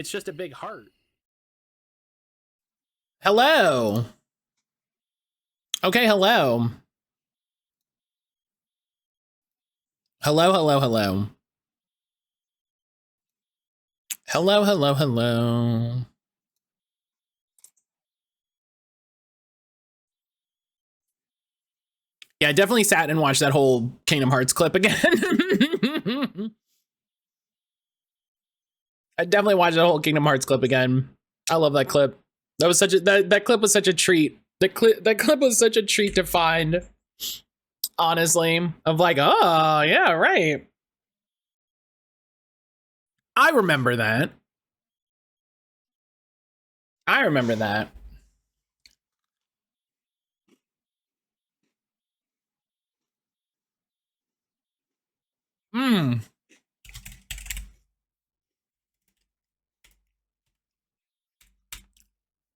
It's just a big heart. Hello. Okay, hello. Hello, hello, hello. Hello, hello, hello. Yeah, I definitely sat and watched that whole Kingdom Hearts clip again. I definitely watched that whole Kingdom Hearts clip again. I love that clip. That was such a that clip was such a treat. That clip was such a treat to find. Honestly, of like, oh yeah, right. I remember that. I remember that. Hmm.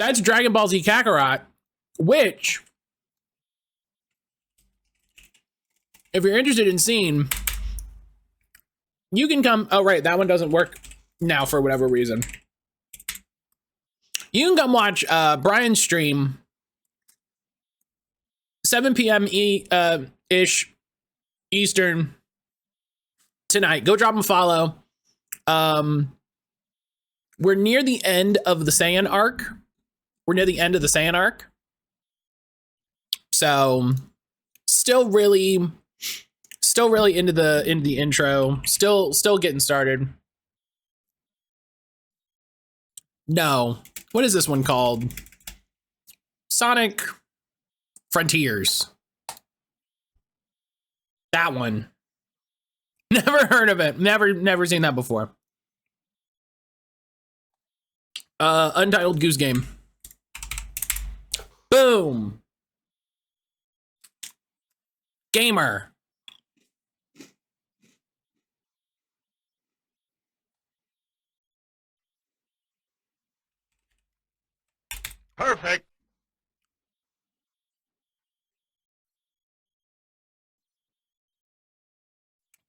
That's Dragon Ball Z Kakarot, which, if you're interested in seeing, you can come. Oh, right. That one doesn't work now for whatever reason. You can come watch Brian's stream 7 p.m. ish Eastern tonight. Go drop him a follow. We're near the end of the Saiyan arc. So still really into the intro. Still getting started. No. What is this one called? Sonic Frontiers. That one. Never heard of it. Never seen that before. Untitled Goose Game. Boom. Gamer. Perfect.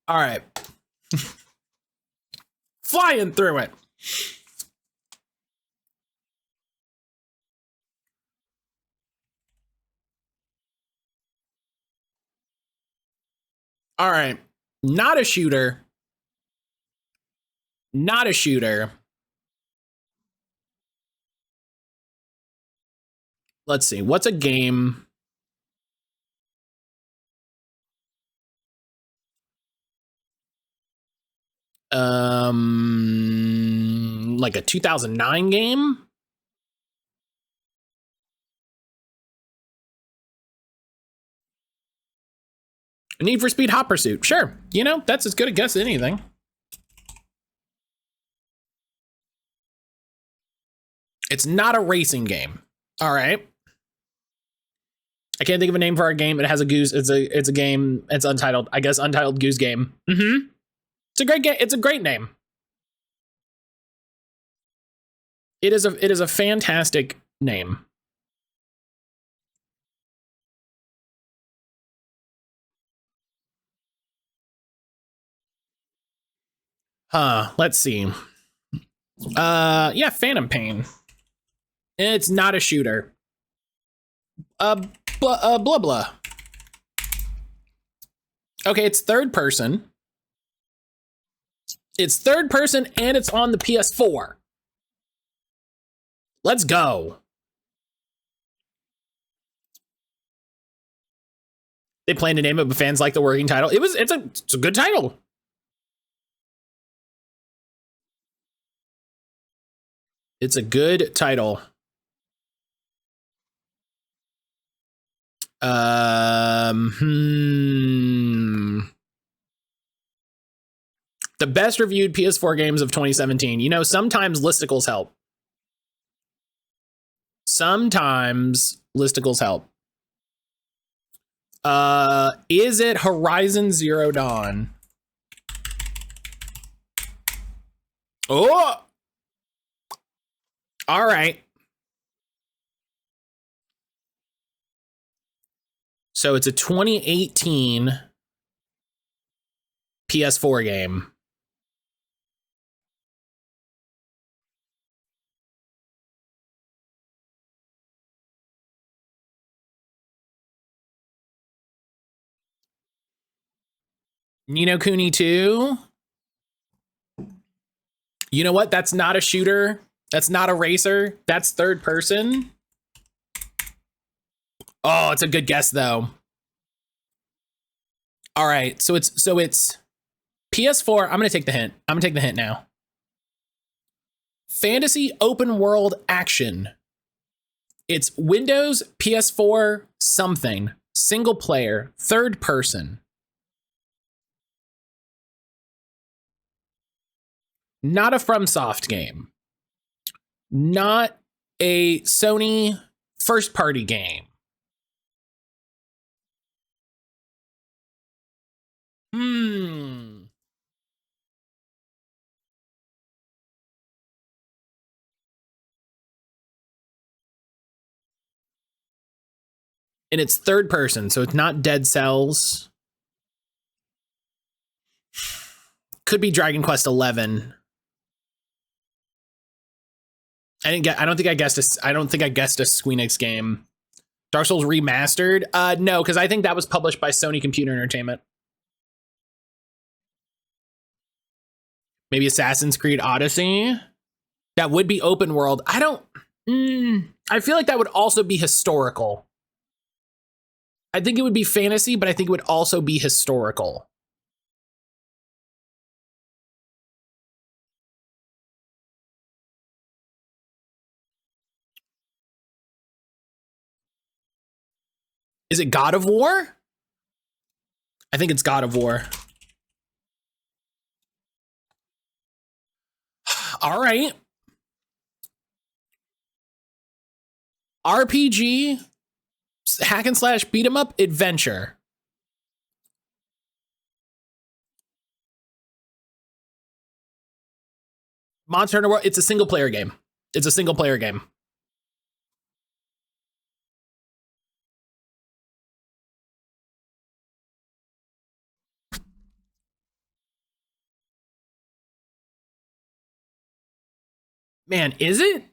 All right. Flying through it. All right. Not a shooter. Not a shooter. Let's see. What's a game? Like a 2009 game? Need for Speed Hot Pursuit. Sure. You know, that's as good a guess as anything. It's not a racing game. All right. I can't think of a name for our game. It has a goose. It's a game. It's untitled. I guess Untitled Goose Game. Mm-hmm. It's a great game. It's a great name. It is a fantastic name. Let's see. Yeah, Phantom Pain. It's not a shooter. Blah blah. Okay, it's third person. It's third person and it's on the PS4. Let's go. They plan to name it, but fans like the working title. It's a good title. It's a good title. The best reviewed PS4 games of 2017. You know, sometimes listicles help. Sometimes listicles help. Is it Horizon Zero Dawn? Oh! All right. So it's a 2018 PS4 game. Ni no Kuni 2. You know what? That's not a shooter. That's not a racer. That's third person. Oh, it's a good guess though. All right, so it's PS4. I'm gonna take the hint. I'm gonna take the hint now. Fantasy open world action. It's Windows, PS4, something. Single player, third person. Not a FromSoft game. Not a Sony first party game. And it's third person, so it's not Dead Cells. Could be Dragon Quest 11. I don't think I guessed a Squeenix game. Dark Souls Remastered? No, because I think that was published by Sony Computer Entertainment. Maybe Assassin's Creed Odyssey? That would be open world. I feel like that would also be historical. I think it would be fantasy, but I think it would also be historical. Is it God of War? I think it's God of War. All right. RPG, hack and slash, beat 'em up, adventure. Monster Hunter World, it's a single player game. It's a single player game. Man, is it?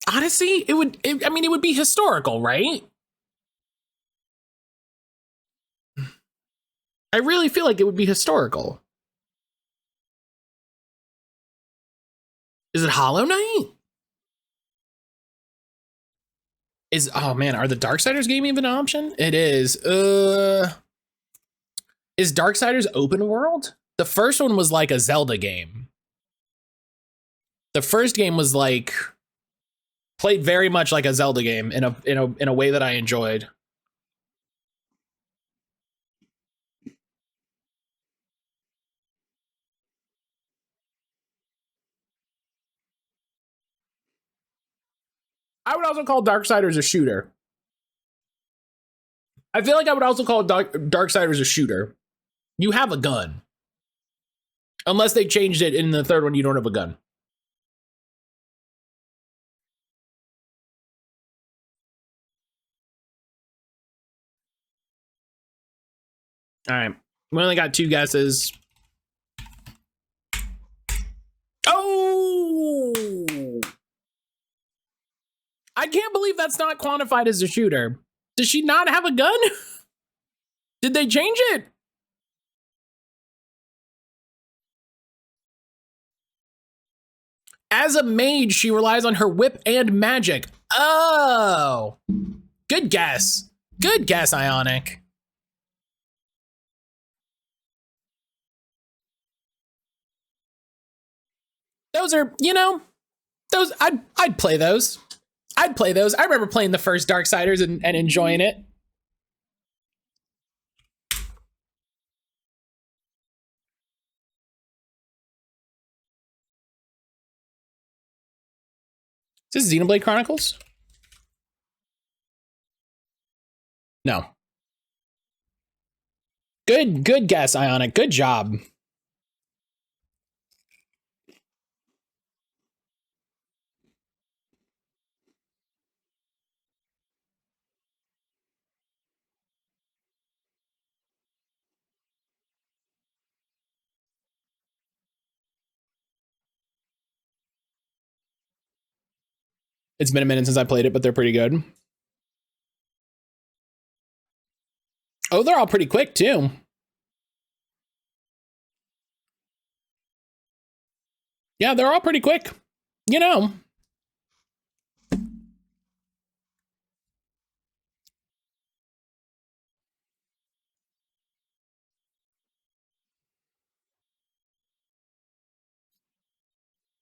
Odyssey? It would be historical, right? I really feel like it would be historical. Is it Hollow Knight? Oh man, are the Darksiders game even an option? It is. Is Darksiders open world? The first one was like a Zelda game. The first game was like played very much like a Zelda game in a way that I enjoyed. I would also call Darksiders a shooter. I feel like I would also call Darksiders a shooter. You have a gun. Unless they changed it in the third one, you don't have a gun. All right. We only got 2 guesses. Oh! I can't believe that's not quantified as a shooter. Does she not have a gun? Did they change it? As a mage, she relies on her whip and magic. Oh! Good guess. Good guess, Ionic. Those are, those I'd play those. I'd play those. I remember playing the first Darksiders and enjoying it. Is this Xenoblade Chronicles? No. Good guess, Ionic. Good job. It's been a minute since I played it, but they're pretty good. Oh, they're all pretty quick too. Yeah, they're all pretty quick. You know.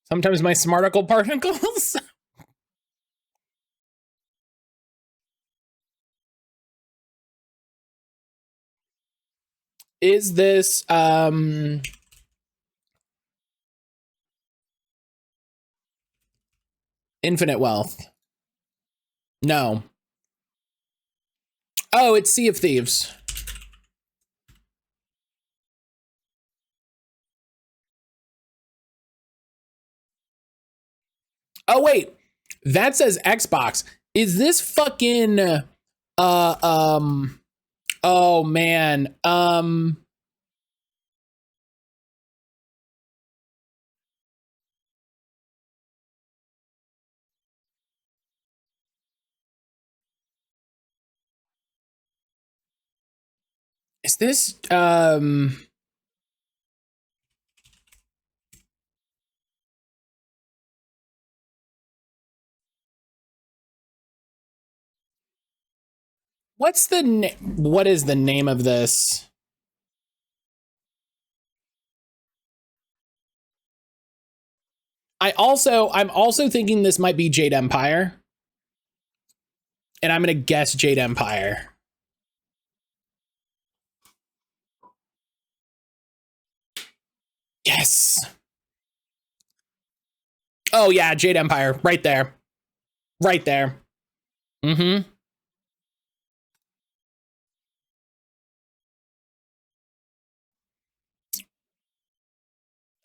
Sometimes my smarticle particles. Is this Infinite Wealth? No. Oh, it's Sea of Thieves. Oh wait, that says Xbox. Is this fucking oh man. Is this what's the what is the name of this? I'm also thinking this might be Jade Empire. And I'm gonna guess Jade Empire. Yes. Oh yeah, Jade Empire, right there. Right there. Mm-hmm.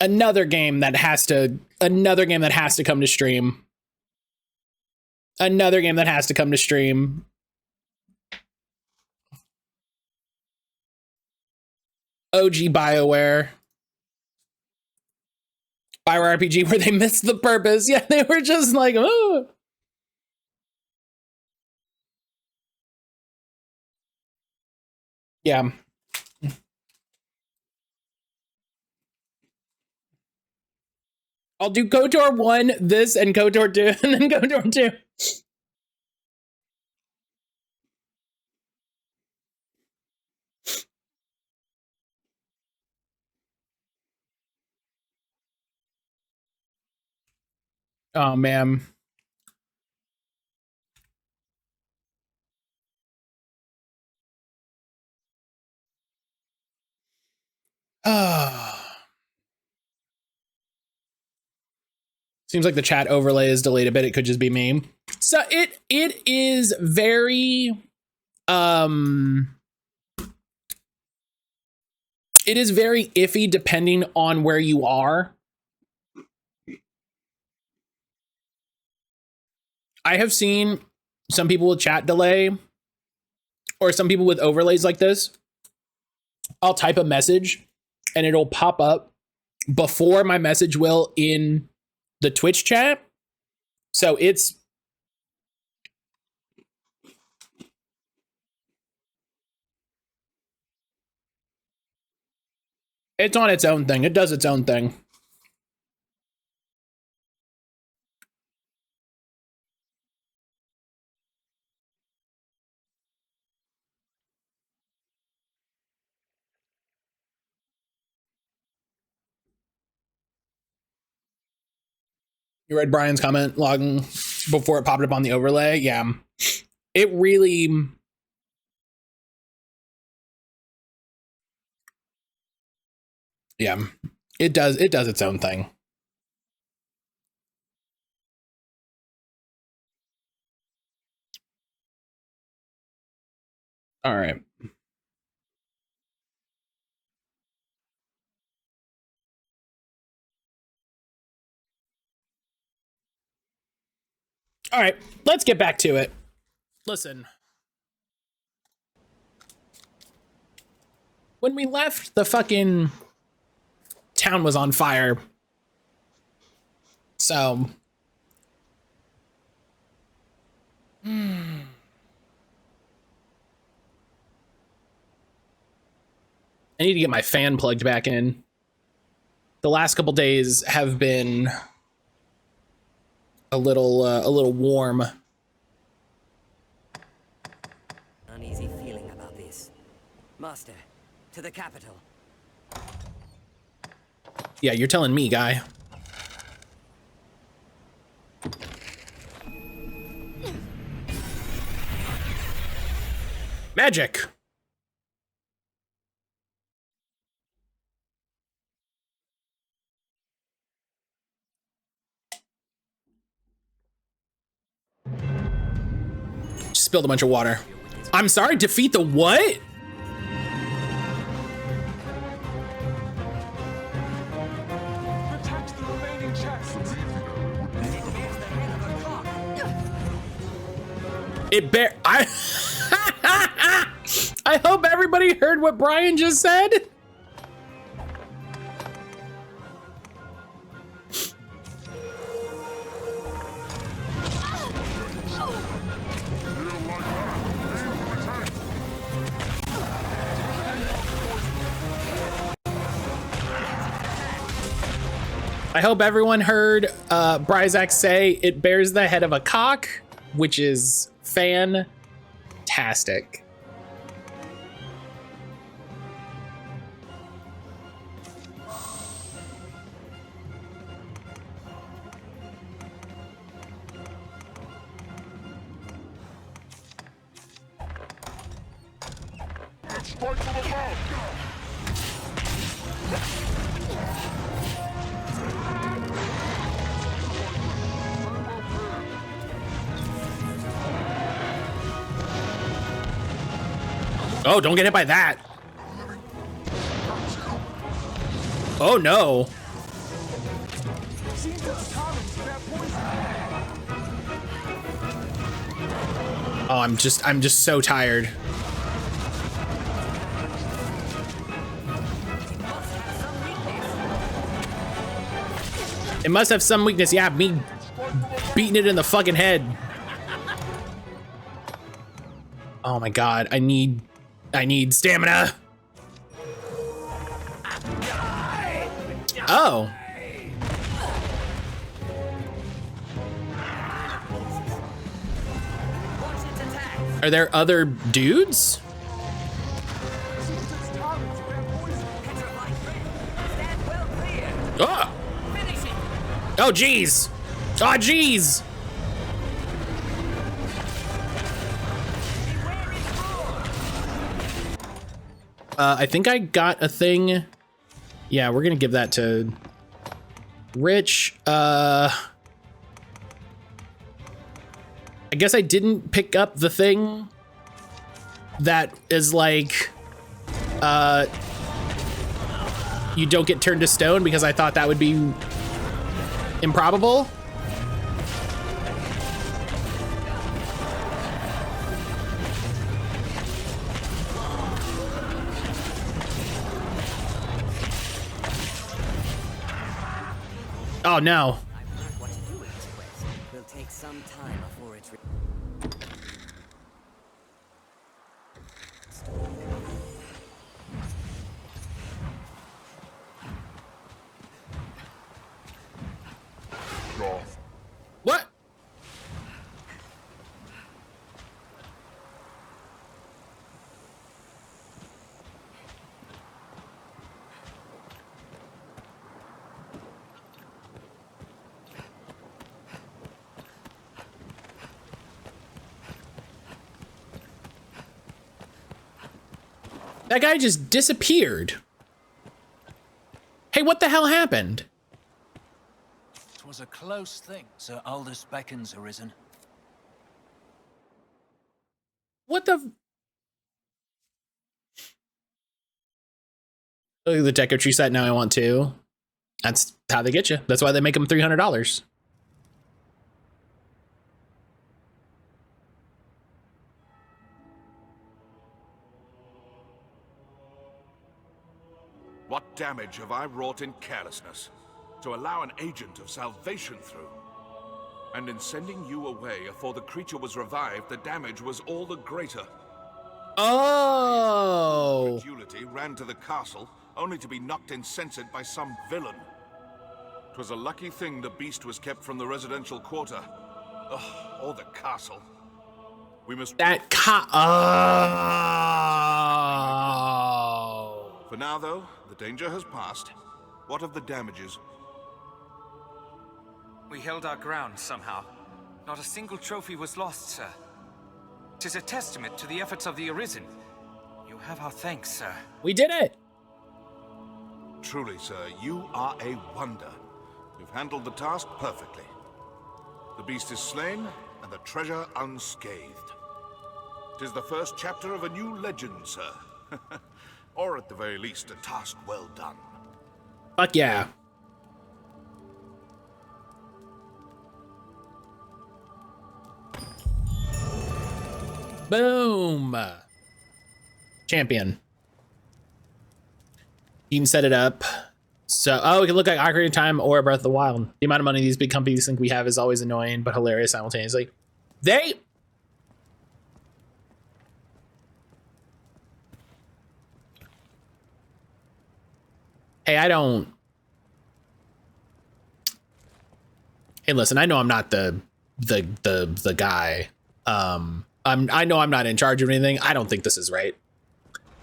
Another game that has to come to stream. Another game that has to come to stream. OG BioWare. BioWare RPG where they missed the purpose. Yeah, they were just like, oh. Yeah. I'll do KOTOR 1, this, and KOTOR 2, and then KOTOR 2. Oh, man. Seems like the chat overlay is delayed a bit. It could just be me. So it is very it is very iffy depending on where you are. I have seen some people with chat delay or some people with overlays like this. I'll type a message and it'll pop up before my message will in the Twitch chat. So it's on its own thing. It does its own thing. You read Brian's comment logging before it popped up on the overlay? Yeah. It really... Yeah. It does its own thing. All right. All right, let's get back to it. Listen. When we left, the fucking town was on fire. So... I need to get my fan plugged back in. the last couple days have been a little warm. Uneasy feeling about this. Master, to the capital. Yeah, you're telling me, guy. Magic. Spilled a bunch of water. I'm sorry, defeat the what? Protect the remaining chests. I hope everybody heard what Brian just said. I hope everyone heard Bryzak say it bears the head of a cock, which is fantastic. Let's strike from above! Oh, don't get hit by that. Oh no. Oh, I'm just so tired. It must have some weakness. Yeah, me beating it in the fucking head. Oh my god, I need stamina. Oh. Are there other dudes? Oh. Oh geez. Oh geez. I think I got a thing. Yeah, we're gonna give that to Rich. I guess I didn't pick up the thing that is like, you don't get turned to stone, because I thought that would be improbable. Oh no. I've learned what to do with this quest. Will take some time before it's What? That guy just disappeared. Hey, what the hell happened? It was a close thing, Sir Aldous beckons Arisen. What the? Oh, the Deco Tree set, now I want to. That's how they get you. That's why they make them $300. What damage have I wrought in carelessness to allow an agent of salvation through? And in sending you away afore the creature was revived, the damage was all the greater. Oh. Credulity ran to the castle, only to be knocked insensate by some villain. 'Twas a lucky thing the beast was kept from the residential quarter. Or the castle. We must... Oh. For now, though, the danger has passed. What of the damages? We held our ground somehow. Not a single trophy was lost, sir. 'Tis a testament to the efforts of the Arisen. You have our thanks, sir. We did it. Truly, sir, you are a wonder. You've handled the task perfectly. The beast is slain, and the treasure unscathed. 'Tis the first chapter of a new legend, sir. Or at the very least, a task well done. Fuck yeah. Boom. Champion. You can set it up. So, it can look like Ocarina of Time or Breath of the Wild. The amount of money these big companies think we have is always annoying, but hilarious simultaneously. Hey, I don't. Hey, listen, I know I'm not the guy. I know I'm not in charge of anything. I don't think this is right.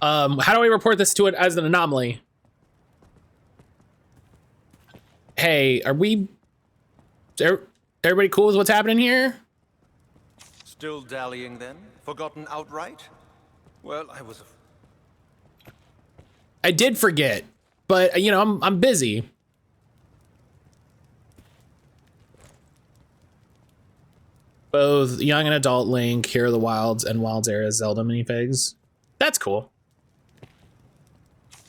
How do I report this to it as an anomaly? Hey, everybody cool with what's happening here? Still dallying then? Forgotten outright? Well, I did forget, but you know, I'm busy. Both young and adult Link, Hero of the Wilds, and Wilds Era Zelda minifigs. That's cool.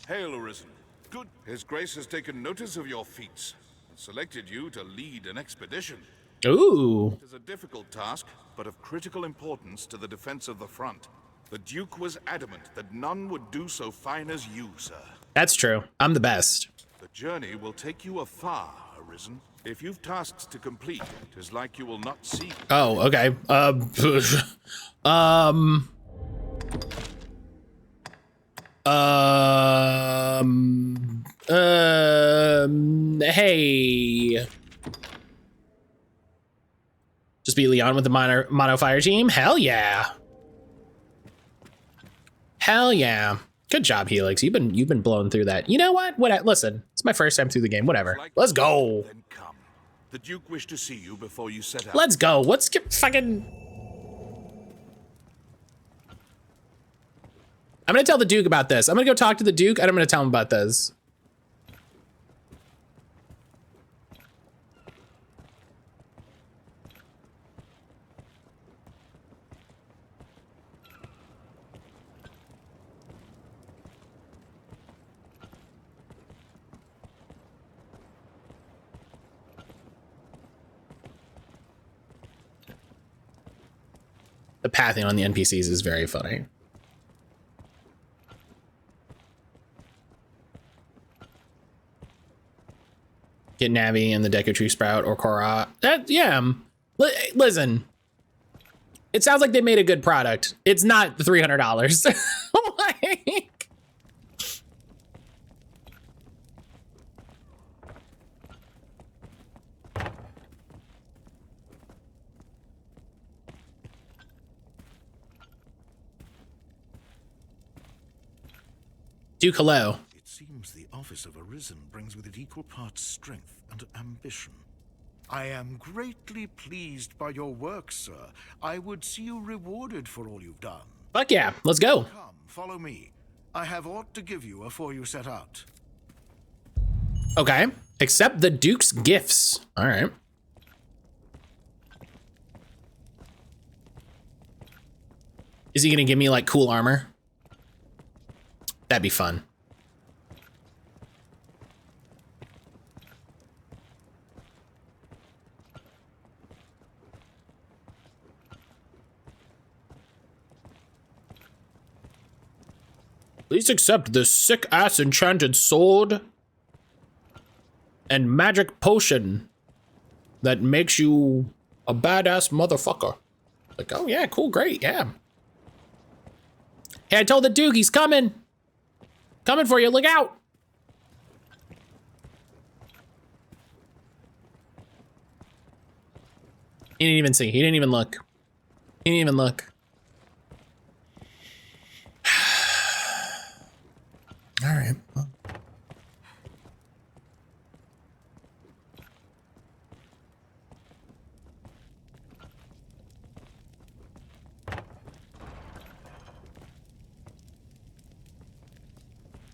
Hail, Arisen. Good. His Grace has taken notice of your feats and selected you to lead an expedition. Ooh. It is a difficult task, but of critical importance to the defense of the front. The Duke was adamant that none would do so fine as you, sir. That's true. I'm the best. The journey will take you afar, Arisen. If you've tasks to complete, it is like you will not see. Oh, okay. Hey. Just beat Leon with the mono fire team? Hell yeah. Hell yeah. Good job, Helix. You've been blowing through that. You know what? Listen, it's my first time through the game. Whatever. Let's go. Then come. The Duke wished to see you before you set out. Let's go. Let's get fucking... I'm gonna tell the Duke about this. I'm gonna go talk to the Duke and I'm gonna tell him about this. The pathing on the NPCs is very funny. Get Navi and the Deku Tree Sprout or Korra. Yeah. Listen. It sounds like they made a good product. It's not $300. Like... Duke, hello. It seems the office of Arisen brings with it equal parts strength and ambition. I am greatly pleased by your work, sir. I would see you rewarded for all you've done. Fuck yeah, let's go. Come, follow me. I have aught to give you afore you set out. Okay, accept the Duke's gifts. All right. Is he gonna give me like cool armor? That'd be fun. Please accept this sick-ass enchanted sword and magic potion that makes you a badass motherfucker. Like, oh yeah, cool, great, yeah. Hey, I told the Duke he's coming. Coming for you, look out. He didn't even see. He didn't even look. He didn't even look. All right. Well.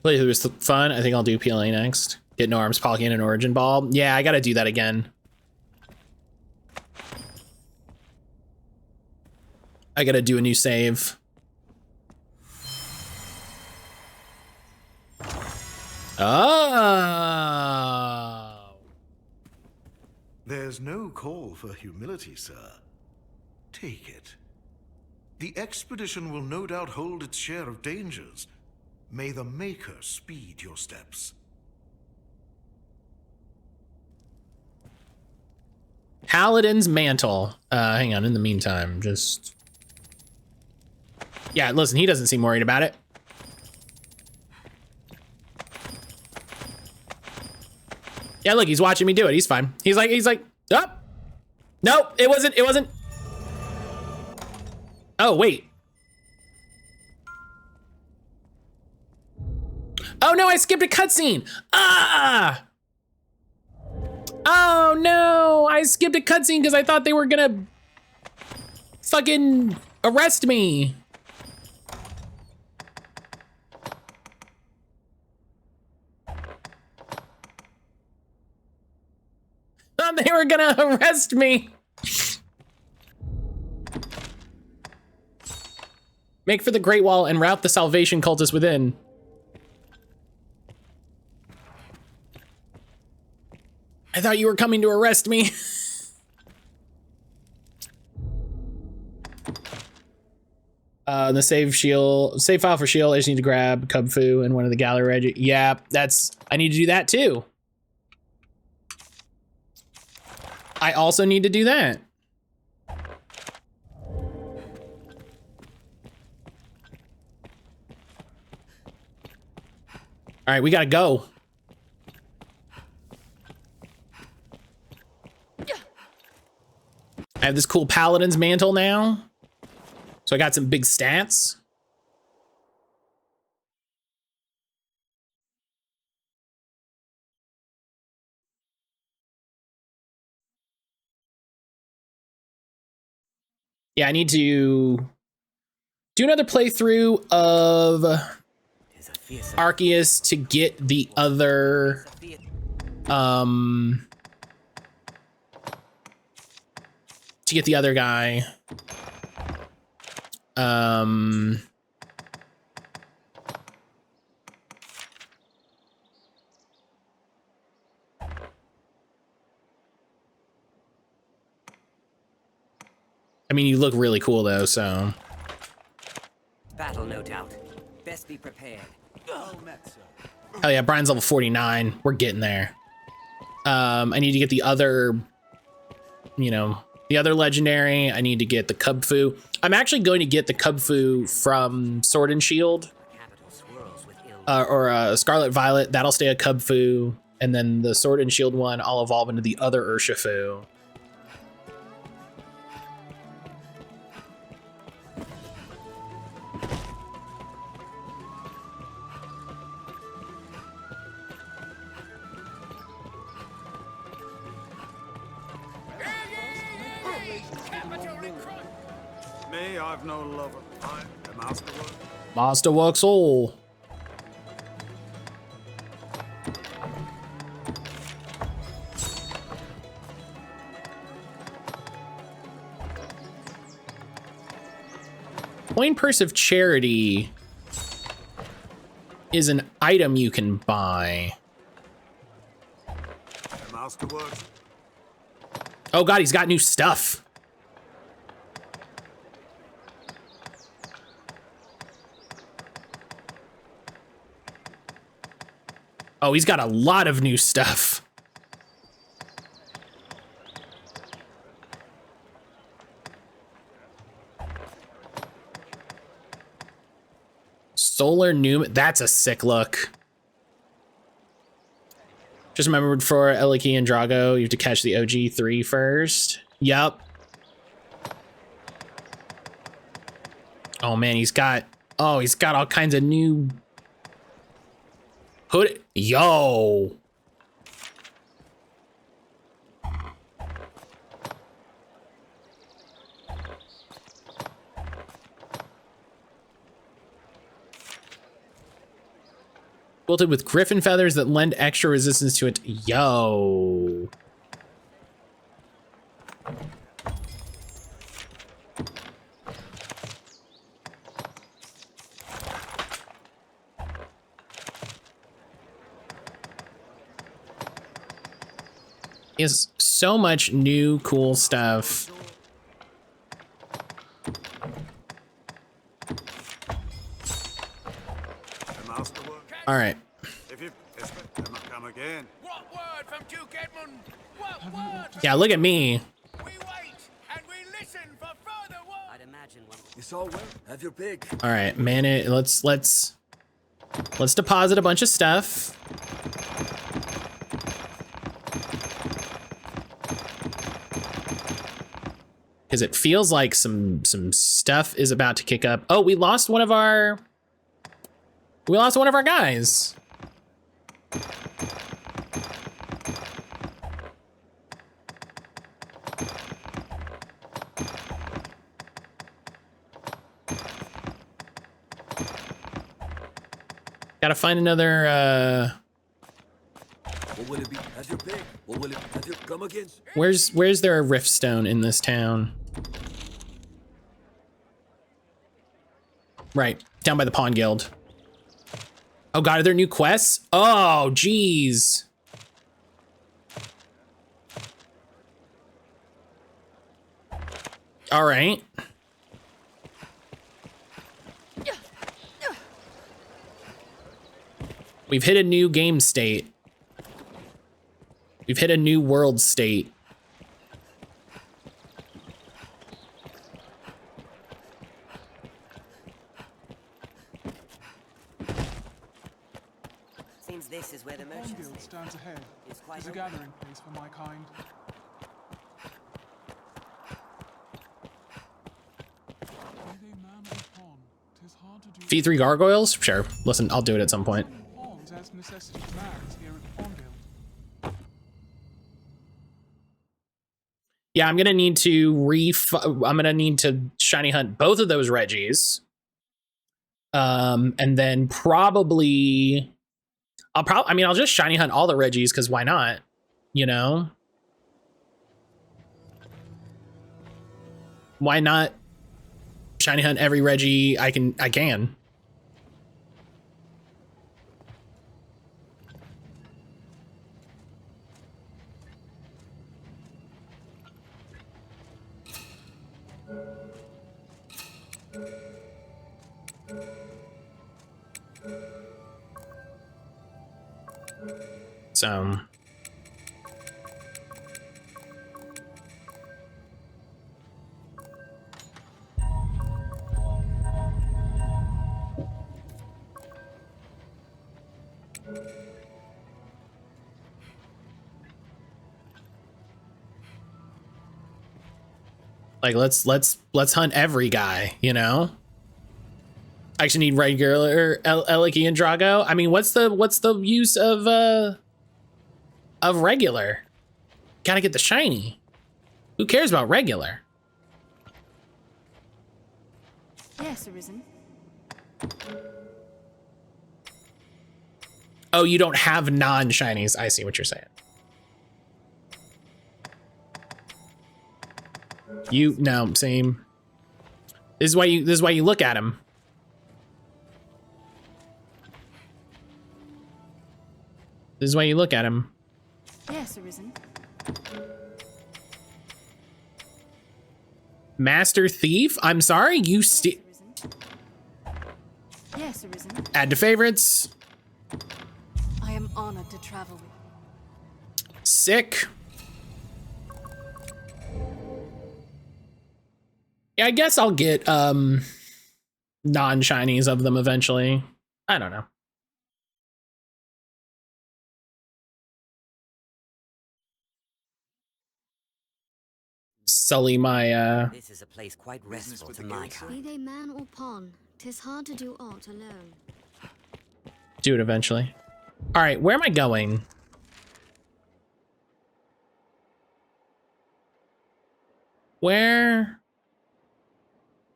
Playthrough was fun. I think I'll do PLA next. Get no arms, Polygon, and Origin Ball. Yeah, I gotta do that again. I gotta do a new save. Oh. There's no call for humility, sir. Take it. The expedition will no doubt hold its share of dangers. May the Maker speed your steps. Paladin's Mantle. Hang on, in the meantime, just... Yeah, listen, he doesn't seem worried about it. Yeah, look, he's watching me do it. He's fine. He's like, oh! Nope, it wasn't. Oh, wait. Oh no, I skipped a cutscene. Ah! Oh no, I skipped a cutscene because I thought they were gonna fucking arrest me. Thought they were gonna arrest me. Make for the Great Wall and rout the Salvation cultists within. I thought you were coming to arrest me. The save file for shield. I just need to grab Cub Fu and one of the gallery edges. Yeah, I need to do that too. I also need to do that. All right, we gotta go. I have this cool Paladin's Mantle now. So I got some big stats. Yeah, I need to do another playthrough of Arceus to get the other to get the other guy. I mean, you look really cool though, so. Battle, no doubt. Best be prepared. Hell yeah, Brian's level 49. We're getting there. I need to get the other, the other legendary. I need to get the Cub Fu. I'm actually going to get the Cub Fu from Sword and Shield. Or Scarlet Violet. That'll stay a Cub Fu. And then the Sword and Shield one, I'll evolve into the other Urshifu. Me, I've no lover. I am Masterwork. Masterworks all. Coin Purse of Charity is an item you can buy. Masterwork. Oh god, he's got new stuff. Oh, he's got a lot of new stuff. Solar New, that's a sick look. Just remembered for Eliki and Drago, you have to catch the OG 3 first. Yup. Oh man, he's got all kinds of new hood. Yo. Quilted with griffin feathers that lend extra resistance to it. Yo. Is so much new cool stuff. All right. Come again. What word from Duke Edmund? What word? Yeah, look at me. We wait and we listen for further word. I'd imagine one. It's all well. Have your pick. All right, man. Let's deposit a bunch of stuff. Because it feels like some stuff is about to kick up. Oh, we lost one of our guys. Gotta find another, What will it be? Have your pick. What will it have your come again? where's there a rift stone in this town? Right, down by the Pawn Guild. Oh god, are there new quests? Oh, geez. All right. We've hit a new game state. We've hit a new world state. Seems this is where the merchants Guild live. stands ahead. It's quite It's a open. gathering place for my kind. Where they man the pond, 'tis hard to do. Feed 3 gargoyles? Sure. Listen, I'll do it at some point. Ponds as necessity demands here at the Pond Guild. Yeah, I'm gonna need to shiny hunt both of those Reggies. And then probably I'll just shiny hunt all the Reggies because why not? You know? Why not shiny hunt every Reggie I can? So like let's hunt every guy, you know? I actually need regular Eliki and Drago. I mean, what's the use of regular? Gotta get the shiny. Who cares about regular? Yes, Arisen. Oh, you don't have non-shinies. I see what you're saying. No, same. This is why you look at him. This is why you look at him. Yes, Arisen. Master Thief? I'm sorry, you Yes, Arisen. add to favorites. I am honored to travel with you. Sick. Yeah, I guess I'll get non-shinies of them eventually. I don't know. sully my This is a place quite restful to my kind. Be they man or pawn, 'tis hard to do aught alone. do it eventually. All right, where am I going? Where?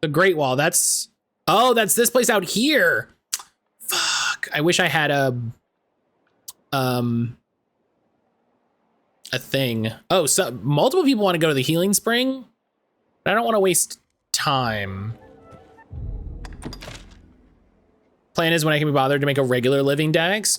The Great Wall. That's this place out here. Fuck. I wish I had a thing. Oh, so multiple people want to go to the healing spring, but I don't want to waste time. Plan is when I can be bothered to make a regular living dex.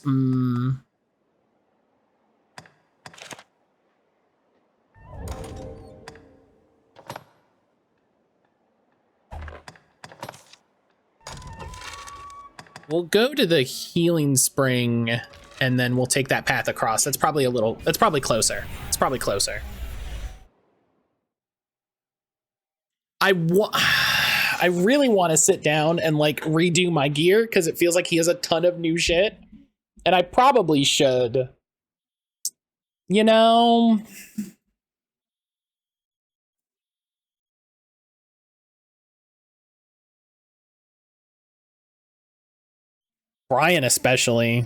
We'll go to the healing spring and then we'll take that path across. That's probably closer. It's probably closer. I really want to sit down and like redo my gear because it feels like he has a ton of new shit. And I probably should. You know? Brian especially.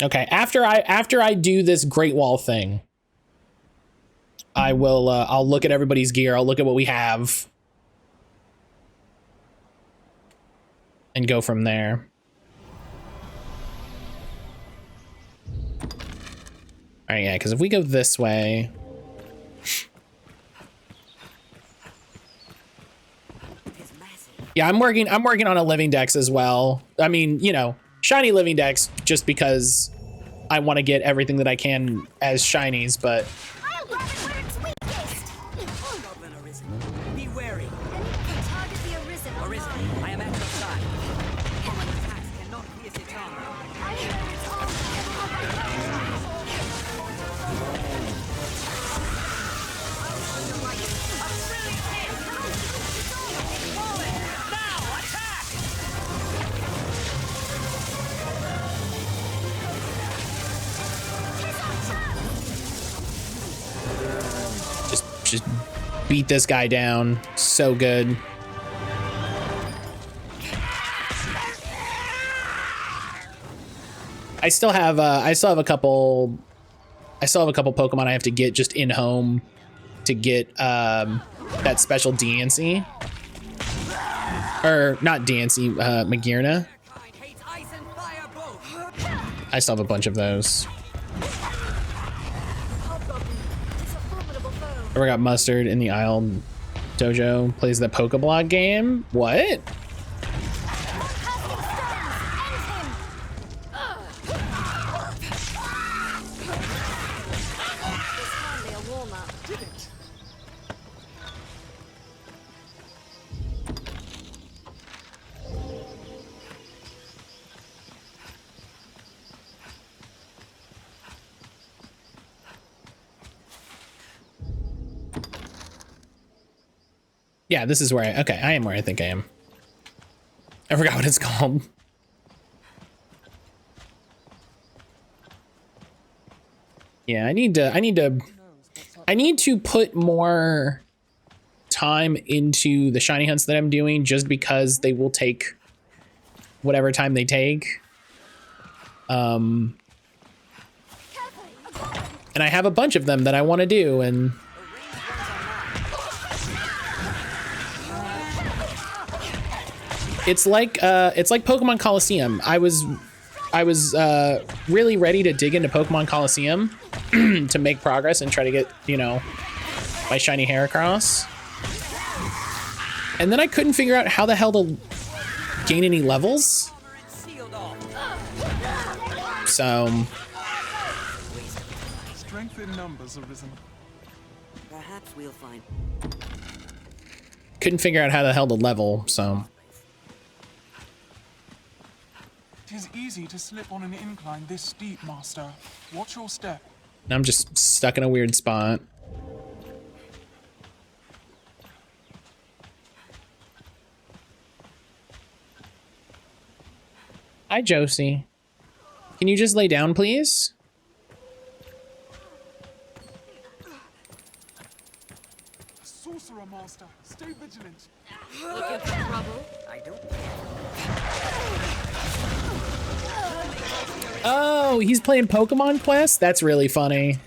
Okay, after I do this Great Wall thing, I will I'll look at everybody's gear, I'll look at what we have and go from there. All right, yeah, because if we go this way, yeah, I'm working on a living dex as well. I mean, you know, shiny living dex just because I want to get everything that I can as shinies, but I'll grab it where it's weakest. Goblin Arisen. Be wary. Target the Arisen. Arisen, I am at your side. Common attacks cannot pierce its armor. I hear its just beat this guy down. So good. I still have a couple Pokemon I have to get just in home to get that special DNC. Or not DNC, Magearna. I still have a bunch of those. Ever got Mustard in the Isle Dojo plays the Pokeblog game? What? Yeah, this is where I am where I think I am. I forgot what it's called. Yeah, I need to put more time into the shiny hunts that I'm doing just because they will take whatever time they take. And I have a bunch of them that I want to do, and it's like Pokemon Coliseum. I was really ready to dig into Pokemon Coliseum to make progress and try to get, you know, my shiny Heracross. And then I couldn't figure out how the hell to gain any levels. So Strength in numbers, Arisen. Perhaps we'll find. Couldn't figure out how the hell to level, so. It is easy to slip on an incline this steep, Master. Watch your step. I'm just stuck in a weird spot. Hi, Josie. Can you just lay down, please? sorcerer, Master. Stay vigilant. Looking for trouble? I don't Oh, he's playing Pokemon Quest? That's really funny.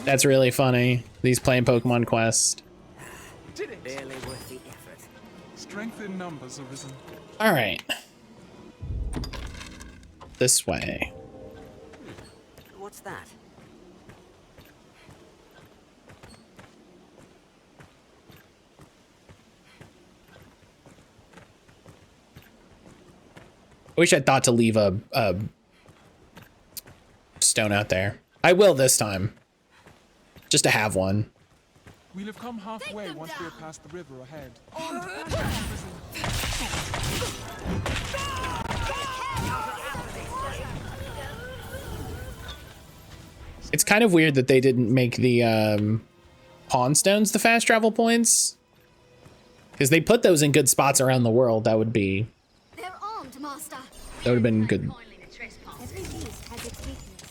That's really funny. He's playing Pokemon Quest. Did it? barely worth the effort. Strength in numbers, Arisen. All right. This way. What's that? I wish I'd thought to leave a stone out there. I will this time. Just to have one. We'll have come halfway once we have passed the river ahead. On to Arisen. It's kind of weird that they didn't make the pawn stones the fast travel points. Because they put those in good spots around the world. That would be... They're armed, Master. That would have been good. Every beast has its weakness.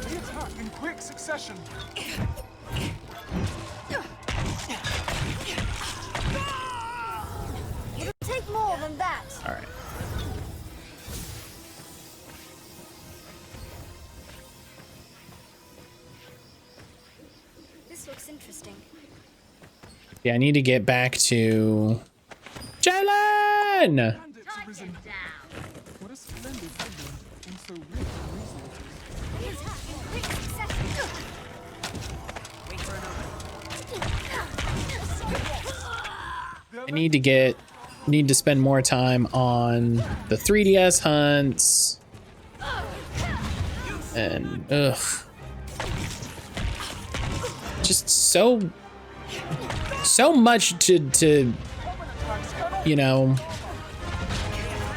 We attack in quick succession. It'll take more than that. All right. This looks interesting. Yeah, I need to get back to Jalen! Bandits, Arisen. What a splendid woodland and so rich in resources. We attack in quick succession. Wait for another. I need to spend more time on the 3DS hunts. And ugh. Just so much to you know,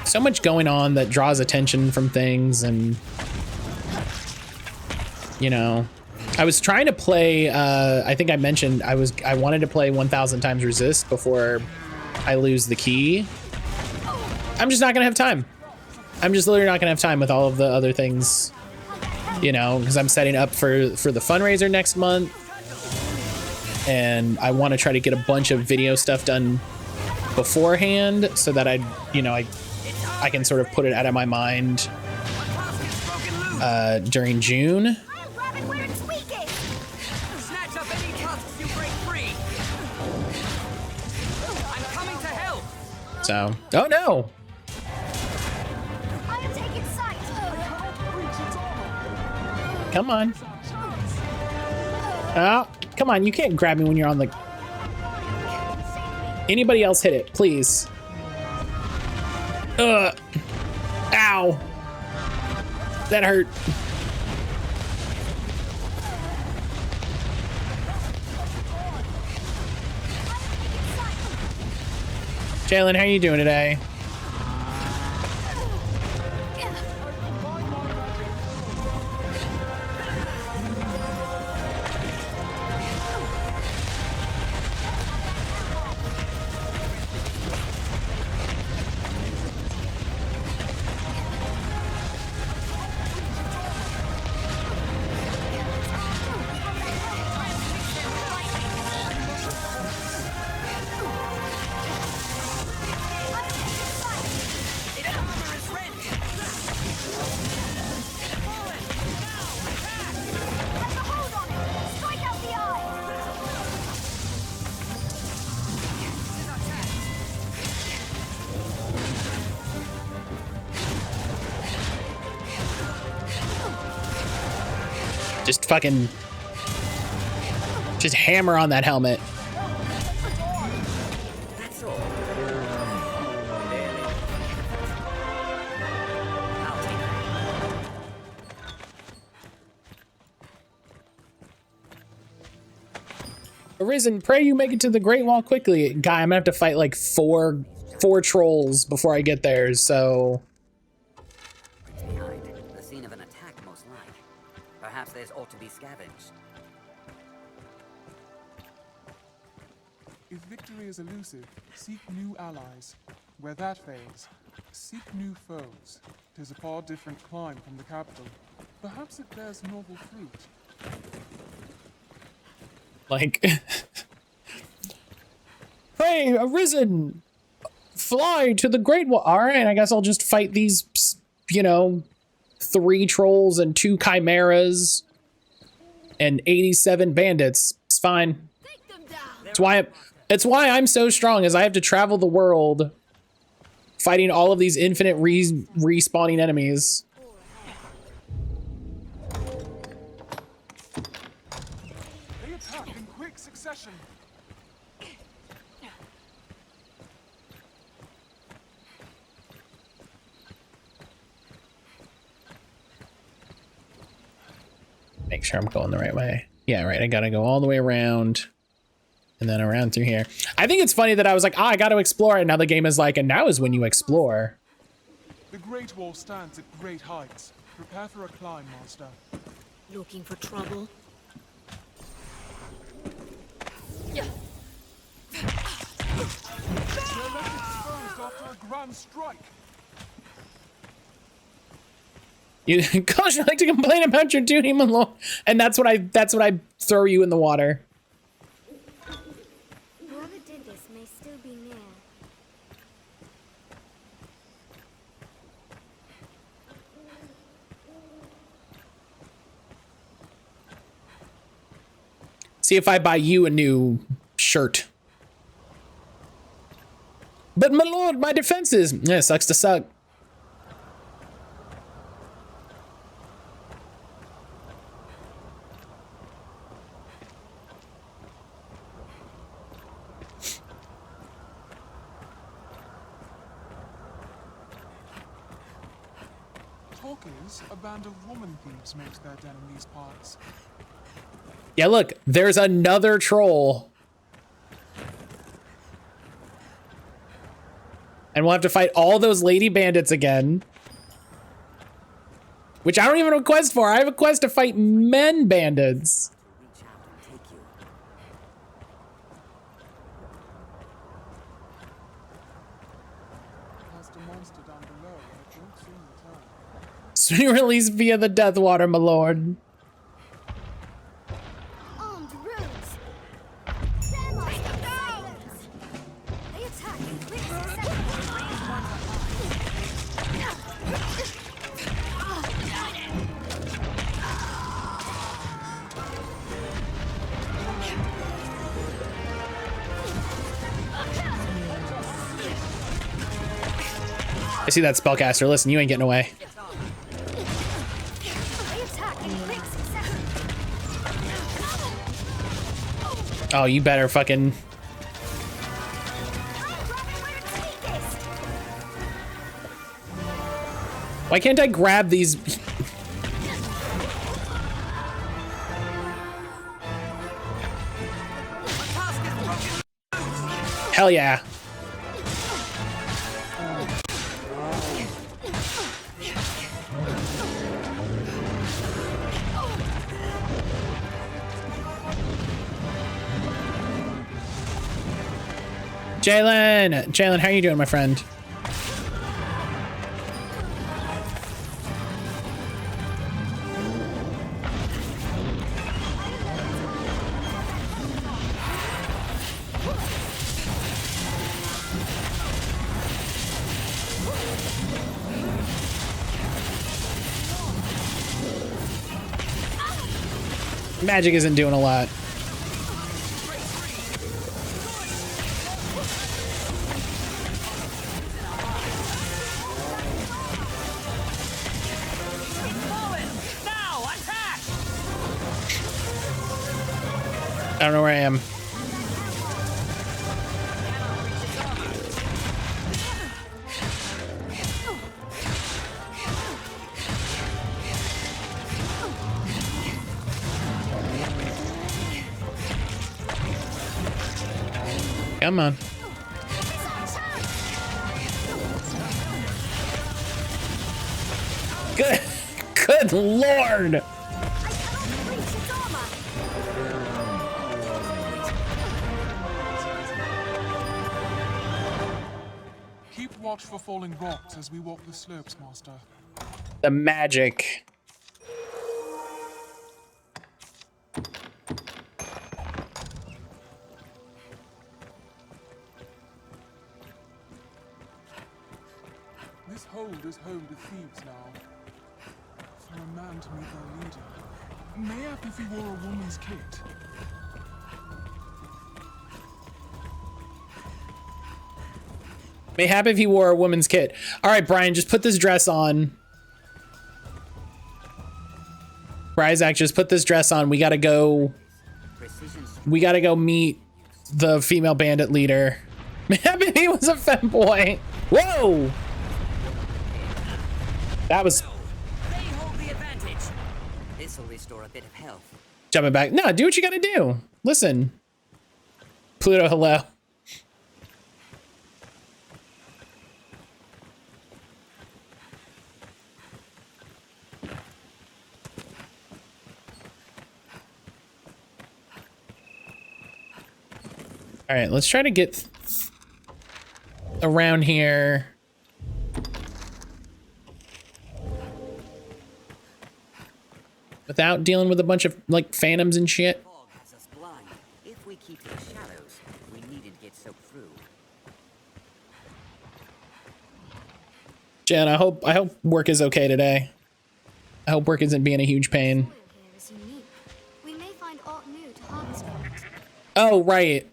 so much going on that draws attention from things. And you know, I was trying to play I think I mentioned I wanted to play 1000 times resist before I lose the key. I'm just not gonna have time. I'm just literally not gonna have time with all of the other things, you know, because I'm setting up for the fundraiser next month. And I want to try to get a bunch of video stuff done beforehand so that I can sort of put it out of my mind during June. Snatch up any tusks you break free. I'm coming to help. So, oh no. I am taking sight. Come on. Oh, come on. You can't grab me when you're on the... Anybody else hit it, please. Ugh. Ow. That hurt. Jalen, how are you doing today? Just fucking... Just hammer on that helmet. That's all. Arisen, pray you make it to the Great Wall quickly. Guy, I'm gonna have to fight like four trolls before I get there, so... Behind. The scene of an attack, most like. Perhaps there's ought to be scavenged. If victory is elusive, seek new allies. Where that fails, seek new foes. 'Tis a far different climb from the capital. Perhaps it bears novel fruit. Like... Hey, Arisen! Fly to the Great Wall. Alright, I guess I'll just fight these, you know, 3 trolls and 2 chimeras and 87 bandits. It's fine. It's why I'm so strong, is I have to travel the world fighting all of these infinite respawning enemies. They attack in quick succession. Make sure I'm going the right way. Yeah, right. I gotta go all the way around and then around through here. I think it's funny that I was like, I gotta explore it. Now the game is like, and now is when you explore. The Great Wall stands at great heights. Prepare for a climb, Master. Looking for trouble? Their left exposed after a grand strike. You gosh, I like to complain about your duty, my lord. And that's what I throw you in the water. Whoever did this may still be near. See if I buy you a new shirt. But my lord, my defenses. Yeah, sucks to suck. Talk is, a band of woman thieves makes their den in these parts. Yeah, look, there's another troll. And we'll have to fight all those lady bandits again. Which I don't even have a quest for. I have a quest to fight men bandits. Reach out and take you. Past a monster down below, but don't soon return. Soon released via the death water, my lord. Armed rogues! They're Master Silence! They attack in quick succession. I see that spellcaster. Listen, you ain't getting away. They attack in quick succession. Oh, you better fucking... Why can't I grab these? Hell yeah. Jalen, how you doing, my friend? Magic isn't doing a lot. I don't know where I am. Come on. Good, good lord. Keep watch for falling rocks as we walk the slopes, Master. The magic. This hold is home to thieves now. For a man to meet their leader. Mayhap if he wore a woman's kit. Mayhap if he wore a woman's kit. All right, Brian, just put this dress on. Isaac, just put this dress on. We gotta go. We gotta go meet the female bandit leader. Mayhap if he was a femboy. Whoa! That was. They hold the advantage. This'll restore a bit of health. Jumping back. No, do what you gotta do. Listen. Pluto, hello. All right, let's try to get around here. Without dealing with a bunch of like phantoms and shit. If we keep to the shadows, we needn't get soaked through. Jen, I hope work is okay today. I hope work isn't being a huge pain. We may find aught new to harvest from. Oh, right.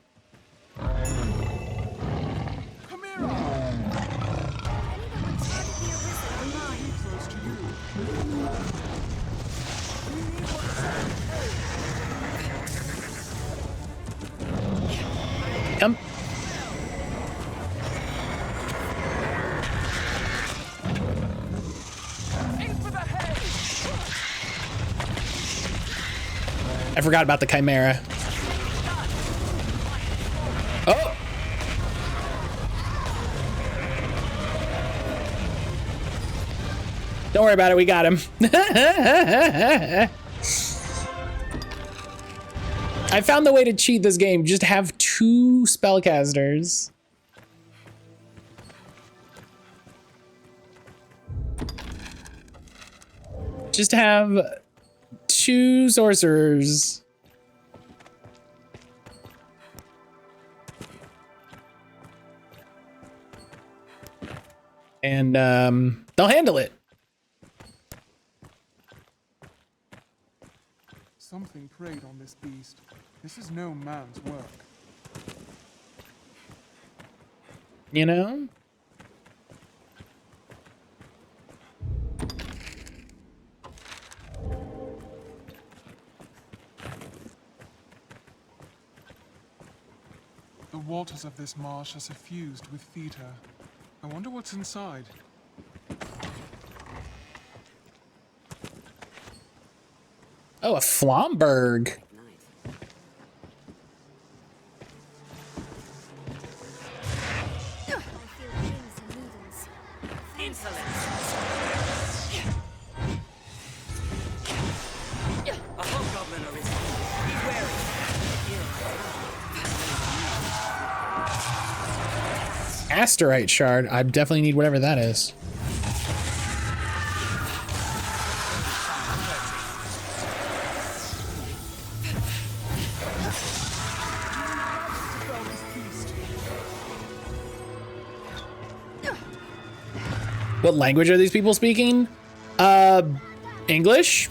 Come. I forgot about the Chimera. Oh! Don't worry about it, we got him. I found the way to cheat this game. Just have 2 spellcasters. Just have 2 sorcerers. And they'll handle it. Something preyed on this beast. This is no man's work. You know? The waters of this marsh are suffused with theta. I wonder what's inside. Oh, a Flomberg. Asterite shard. I definitely need whatever that is. What language are these people speaking? English?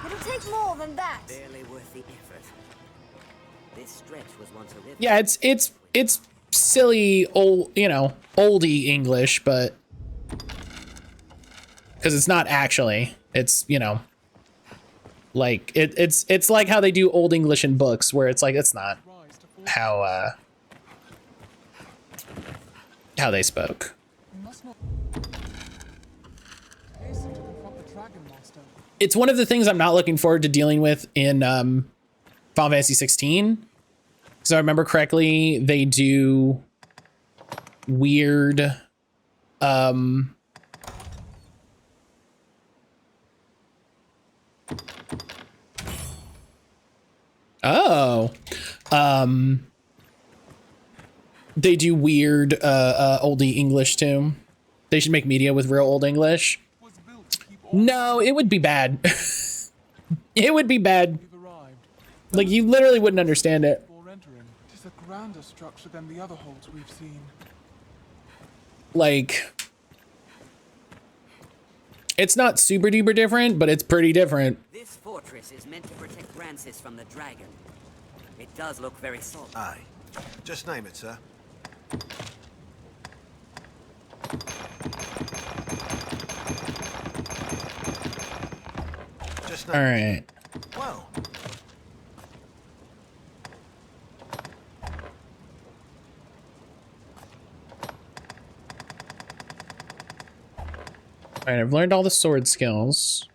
It'll take more than that. Barely worth the effort. This stretch was once a river. Yeah, it's silly old, you know, oldie English, but because it's not actually, it's, you know, like it's like how they do old English in books where it's like it's not. how they spoke. You must not hasten to confront the Dragon Master. It's one of the things I'm not looking forward to dealing with in Final Fantasy 16. Because I remember correctly, they do weird they do weird oldie English too. They should make media with real old English. No, it would be bad. It would be bad. Like, you literally wouldn't understand it. It is a grander structure than the other holds we've seen. Like, it's not super duper different, but it's pretty different. This fortress is meant to protect Rancis from the dragon. It does look very solid. Aye. Just name it, sir. Just name All right. Well. All right, I've learned all the sword skills.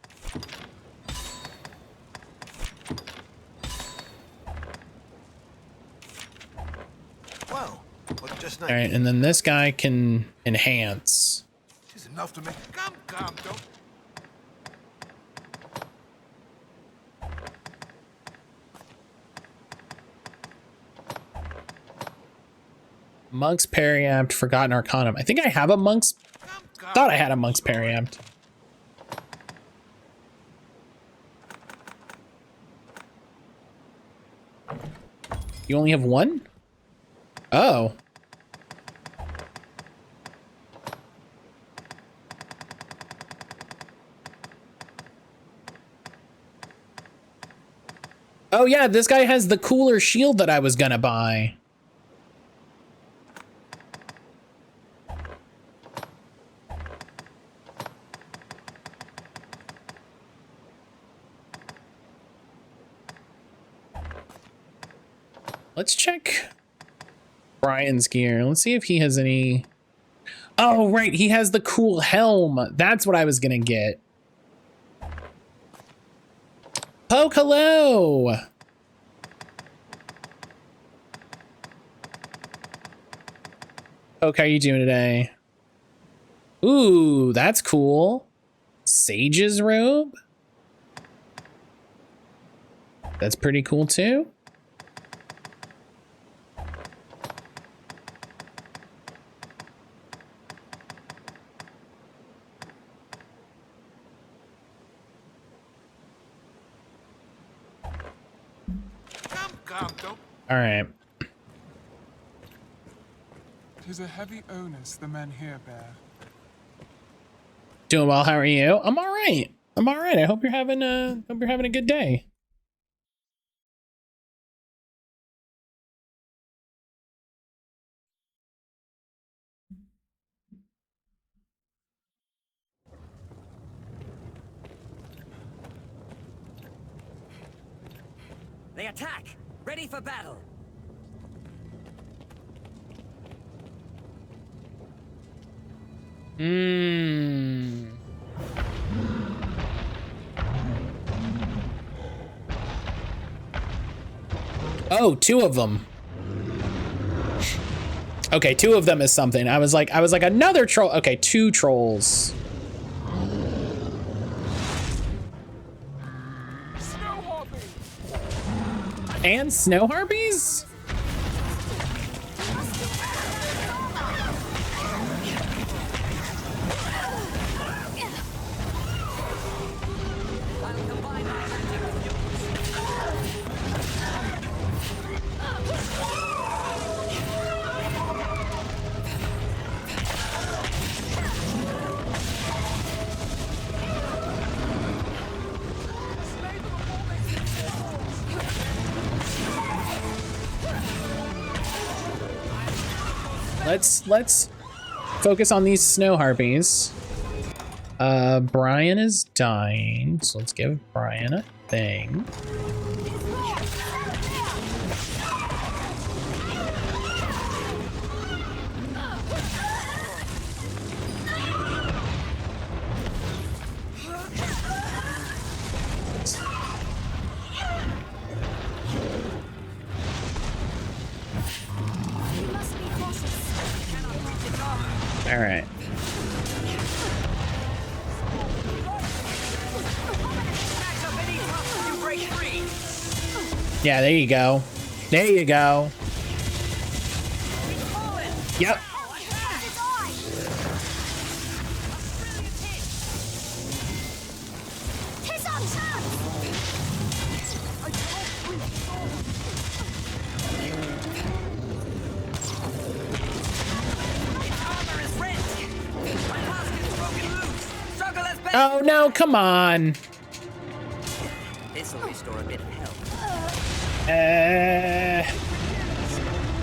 Well, but just All right, and then this guy can enhance. It's enough to make. Come, don't. Monk's Periapt, Forgotten Arcanum. I think I have a Monk's... Thought I had a Monk's Periapt. You only have one? Oh. Oh yeah, this guy has the cooler shield that I was gonna buy. Let's check Brian's gear. Let's see if he has any... Oh, right. He has the cool helm. That's what I was going to get. Poke, hello. Poke, how are you doing today? Ooh, that's cool. Sage's robe. That's pretty cool too. All right. Tis a heavy onus the men here bear. Doing well. How are you? I'm all right. I'm all right. I hope you're having a good day. They attack! Ready for battle! Oh, two of them. Okay, two of them is something. I was like another troll. Okay, two trolls. And snow harpies? Let's focus on these snow harpies. Brian is dying, so let's give Brian a thing. All right. Yeah, there you go. There you go. Yep. Oh no, come on. This will restore a bit of health.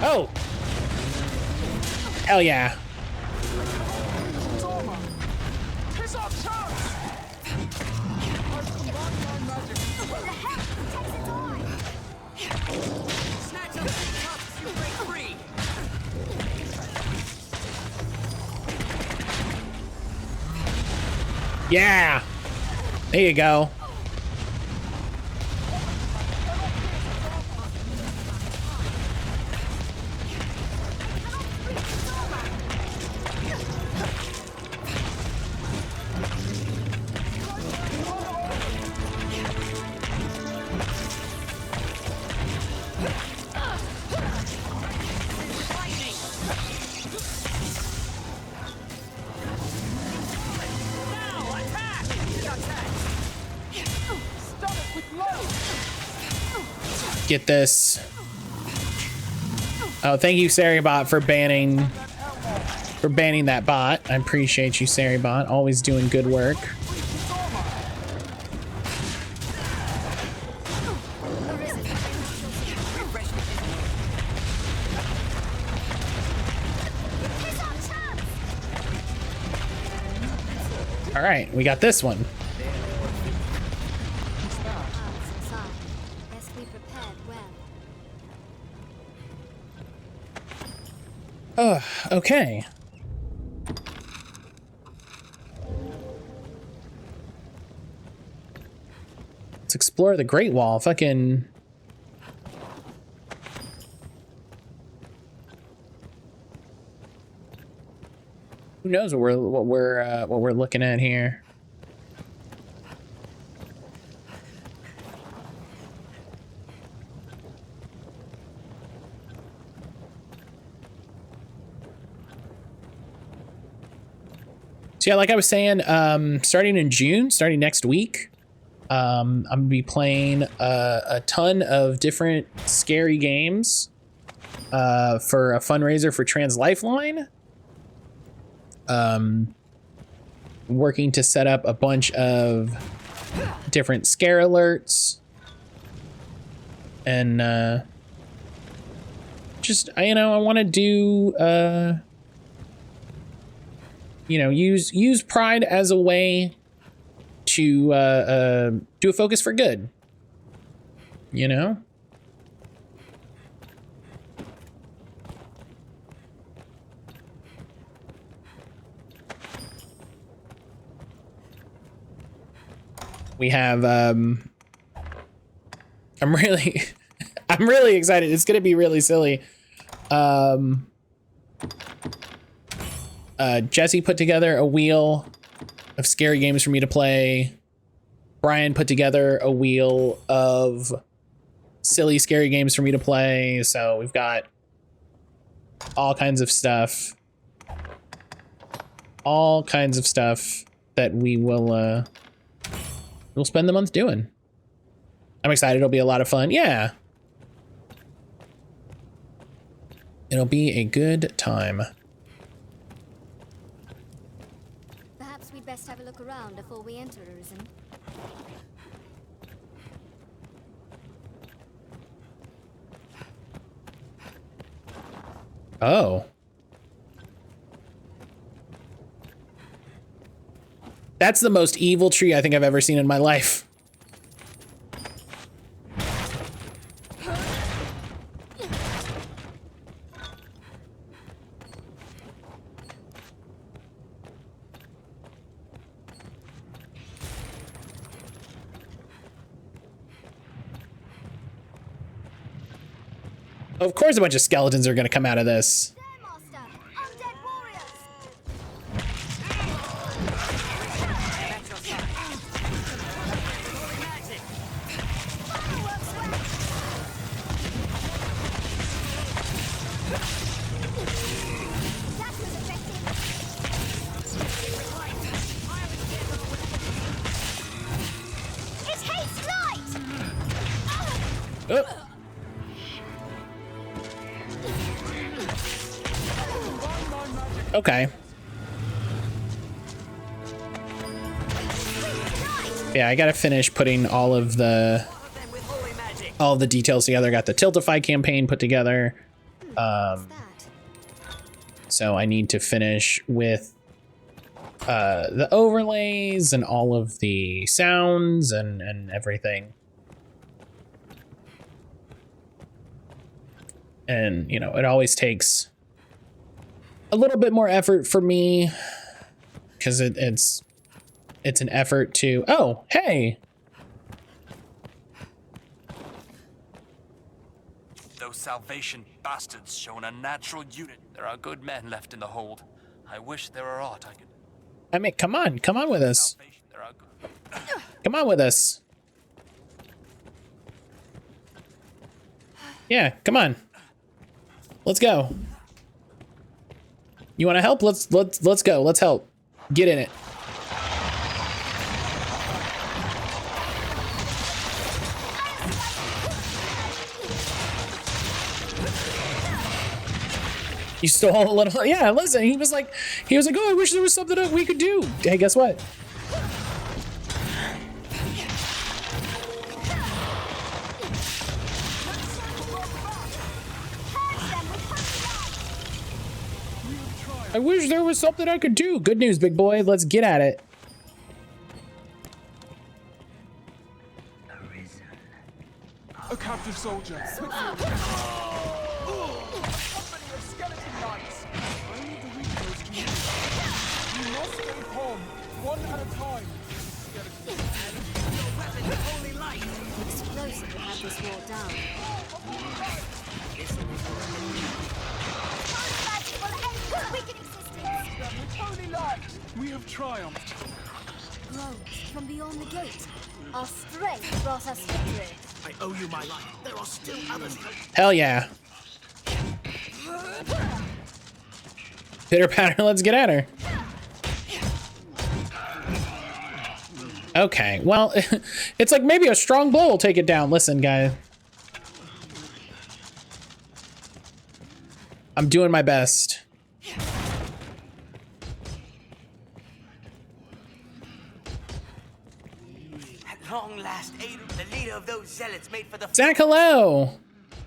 Oh. Hell yeah. Yeah. There you go. Get this. Oh, thank you, Saribot, for banning that bot. I appreciate you, Saribot. Always doing good work. All right, we got this one. Oh, okay. Let's explore the Great Wall. Fucking. Who knows what we're looking at here? So yeah, like I was saying, starting in June, starting next week, I'm gonna be playing a ton of different scary games for a fundraiser for Trans Lifeline. Working to set up a bunch of different scare alerts, and just I want to do use Pride as a way to do a focus for good, We have, I'm really excited. It's going to be really silly. Jesse put together a wheel of scary games for me to play. Brian put together a wheel of silly, scary games for me to play. So we've got all kinds of stuff. All kinds of stuff that we will we'll spend the month doing. I'm excited. It'll be a lot of fun. Yeah. It'll be a good time. Perhaps we'd best have a look around before we enter Arisen. Oh. That's the most evil tree I think I've ever seen in my life. Of course a bunch of skeletons are going to come out of this. Oh. Okay. Yeah, I gotta finish putting all of the details together. I got the Tiltify campaign put together. So I need to finish with the overlays and all of the sounds and everything. And, you know, it always takes a little bit more effort for me because it's an effort to, oh, hey. Those Salvation bastards show an unnatural unit. There are good men left in the hold. I wish there were aught I could... I mean, come on with us. Come on with us. Yeah, come on. Let's go. You want to help? Let's go. Let's help. Get in it. You stole a little. Yeah, listen. He was like, oh, I wish there was something that we could do. Hey, guess what? I wish there was something I could do. Good news, big boy. Let's get at it. A captive soldier. One at a time. Explosive will have this war down. We have triumphed. Groans from beyond the gate. Our strength brought us victory. I owe you my life. There are still others. Hell yeah. Pitter patter, let's get at her. Okay, well, it's like maybe a strong blow will take it down. Listen, guy. I'm doing my best. At long last, Aiden, the leader of those zealots, made for the... Zach, hello!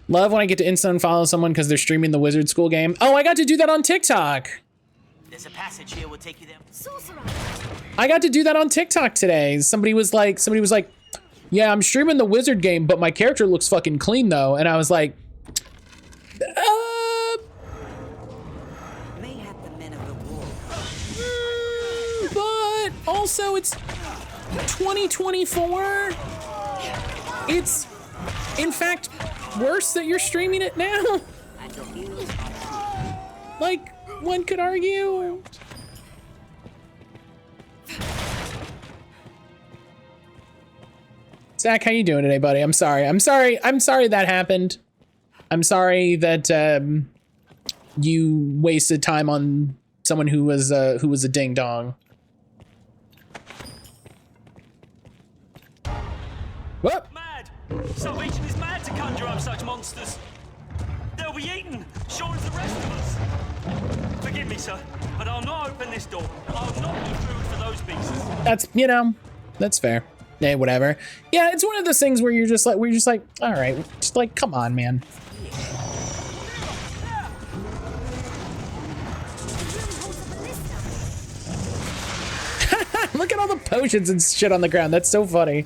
Love when I get to instant unfollow someone because they're streaming the Wizard School game. Oh, I got to do that on TikTok. There's a passage here, we'll take you there. Sorcerer. I got to do that on TikTok today. Somebody was like, yeah, I'm streaming the Wizard game, but my character looks fucking clean though. And I was like, Mayhap the men of the wall. But also it's 2024. It's in fact worse that you're streaming it now. Like, one could argue. Zach, how you doing today, buddy? I'm sorry that happened. I'm sorry that you wasted time on someone who was a ding dong. What? Mad! Salvation is mad to conjure up such monsters. They'll be eaten, sure as the rest of us. Forgive me, sir, but I'll not open this door. I'll not be food for those beasts. That's, you know, that's fair. Yeah, whatever. Yeah, it's one of those things where you're just like, all right, just like, come on, man. Look at all the potions and shit on the ground. That's so funny.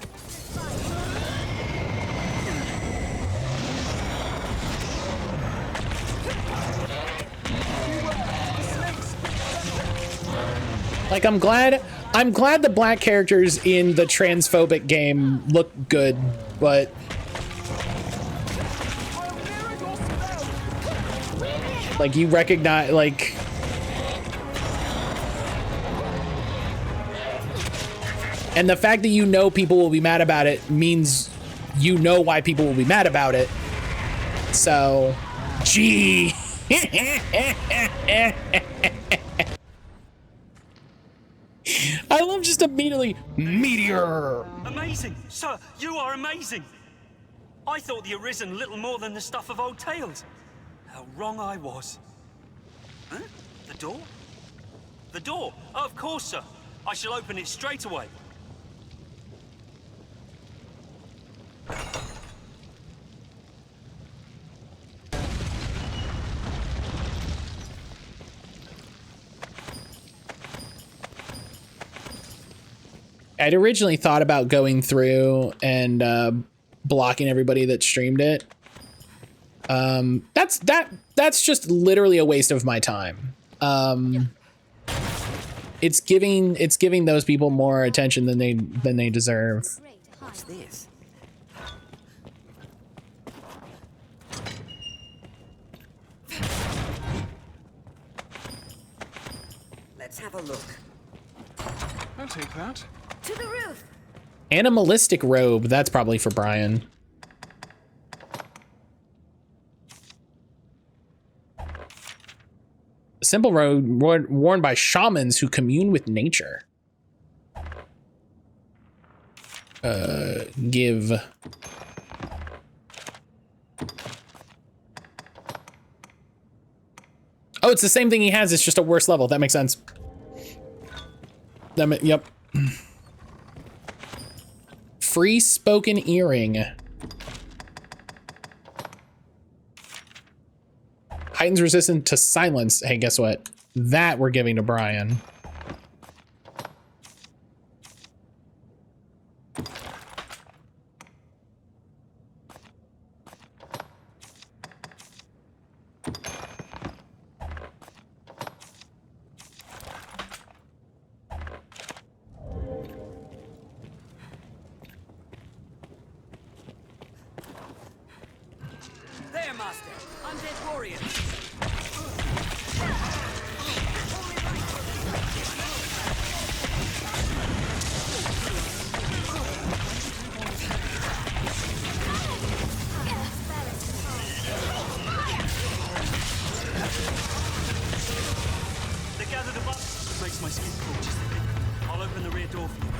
Like, I'm glad the black characters in the transphobic game look good, but like, you recognize, like, and the fact that you know people will be mad about it means you know why people will be mad about it. So, gee. I love just immediately, meteor. Amazing, sir, you are amazing. I thought the Arisen little more than the stuff of old tales. How wrong I was. Huh? The door? The door? Oh, of course, sir. I shall open it straight away. I'd originally thought about going through and blocking everybody that streamed it. That's just literally a waste of my time. It's giving those people more attention than they deserve. What's this? Let's have a look. I'll take that. To the roof. Animalistic robe. That's probably for Brian. A simple robe worn by shamans who commune with nature. Give. Oh, it's the same thing he has. It's just a worse level. That makes sense. Yep. Free spoken earring. Heightens resistance to silence. Hey, guess what? That we're giving to Brian. There, Master. Undead warriors. They gathered above. It makes my skin crawl just a bit. I'll open the rear door for you.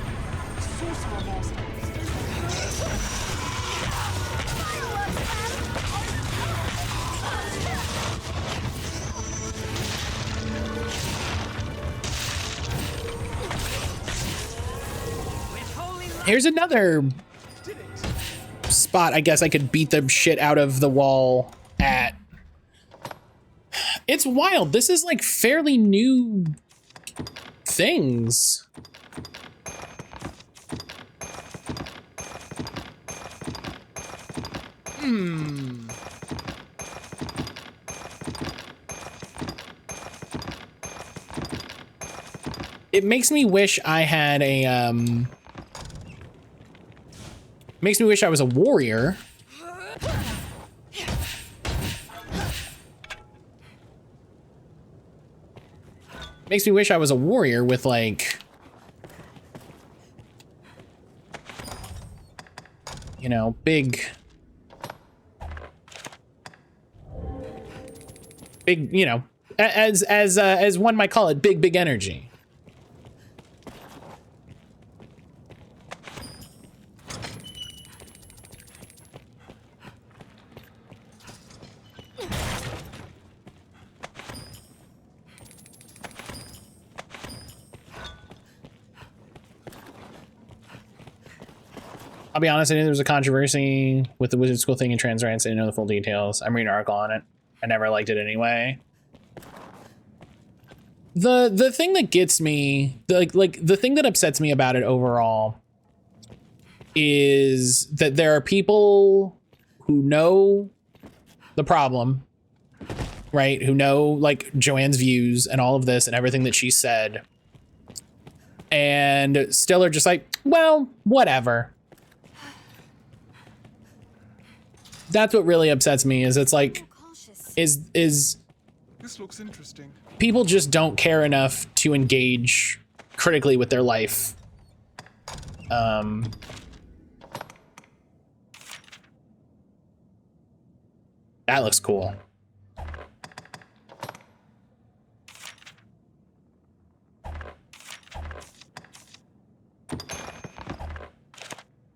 Sorcerer Master. Here's another spot I guess I could beat the shit out of the wall at. It's wild. This is like fairly new things. It makes me wish I had a makes me wish I was a warrior. Makes me wish I was a warrior with like, you know, big, you know, as one might call it, big energy. I'll be honest, I knew there was a controversy with the wizard school thing in Transference. I didn't know the full details. I'm reading an article on it. I never liked it anyway. The thing that gets me, the thing that upsets me about it overall is that there are people who know the problem, right? Who know like Joanne's views and all of this and everything that she said, and still are just like, well, whatever. That's what really upsets me, is it's like, is this looks interesting. People just don't care enough to engage critically with their life. That looks cool.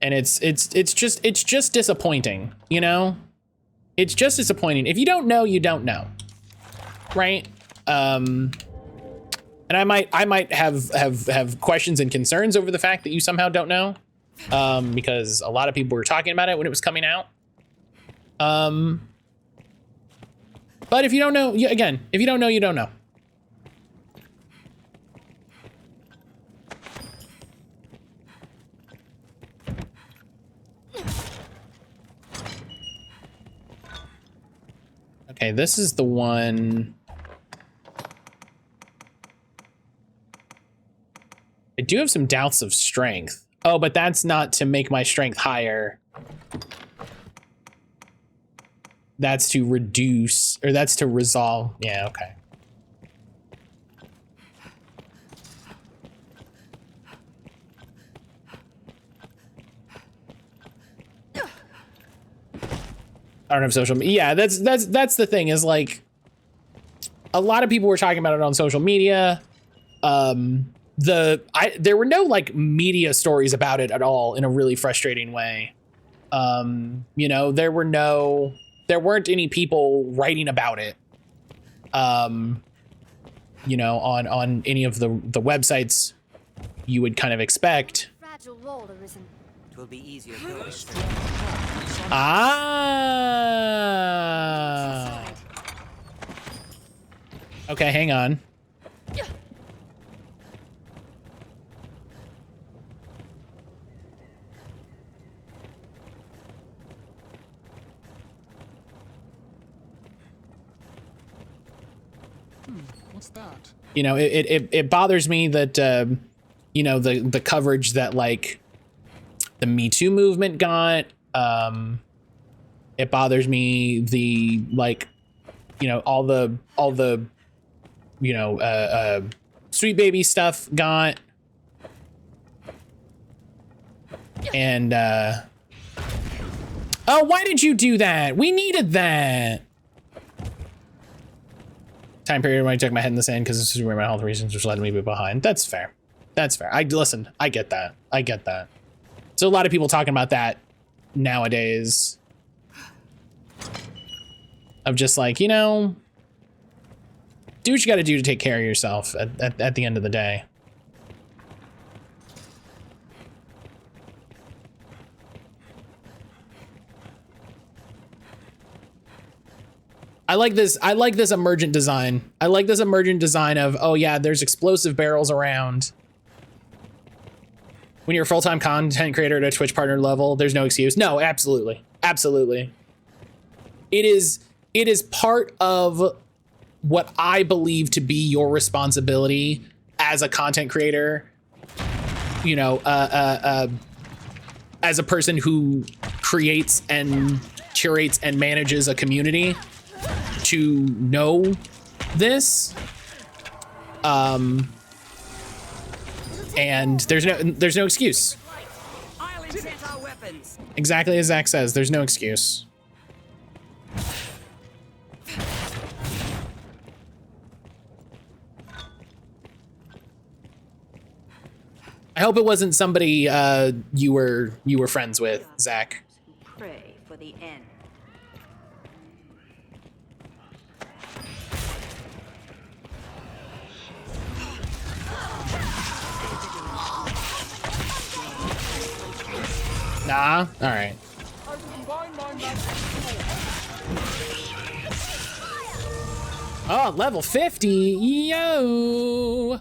And it's just disappointing, you know? It's just disappointing. If you don't know, you don't know. Right? And I might have questions and concerns over the fact that you somehow don't know. Because a lot of people were talking about it when it was coming out. But if you don't know, if you don't know, you don't know. Okay, this is the one. I do have some doubts of strength. Oh, but that's not to make my strength higher. That's to reduce, or that's to resolve. Yeah, okay. I don't have social media. Yeah, that's the thing, is like a lot of people were talking about it on social media. There were no like media stories about it at all in a really frustrating way. You know, there weren't any people writing about it. You know, on any of the websites you would kind of expect. Fragile wall, Arisen. It will be easier. Ah. Okay, hang on. What's that? You know, it bothers me that you know, the coverage that like the Me Too movement got. It bothers me the like, you know, all the you know, Sweet Baby stuff got. And oh, why did you do that? We needed that. Time period when I took my head in the sand because this is where my health reasons which led me behind. That's fair. That's fair. Listen, I get that. I get that. So a lot of people talking about that nowadays. Of just like, you know, do what you got to do to take care of yourself at the end of the day. I like this emergent design. I like this emergent design of, oh yeah, there's explosive barrels around. When you're a full-time content creator at a Twitch partner level, there's no excuse. No, absolutely. Absolutely. It is part of what I believe to be your responsibility as a content creator, you know, as a person who creates and curates and manages a community, to know this. And there's no excuse. Exactly as Zach says, there's no excuse. I hope it wasn't somebody you were friends with, Zach. Pray for the end. Nah, all right. Oh, level 50, yo!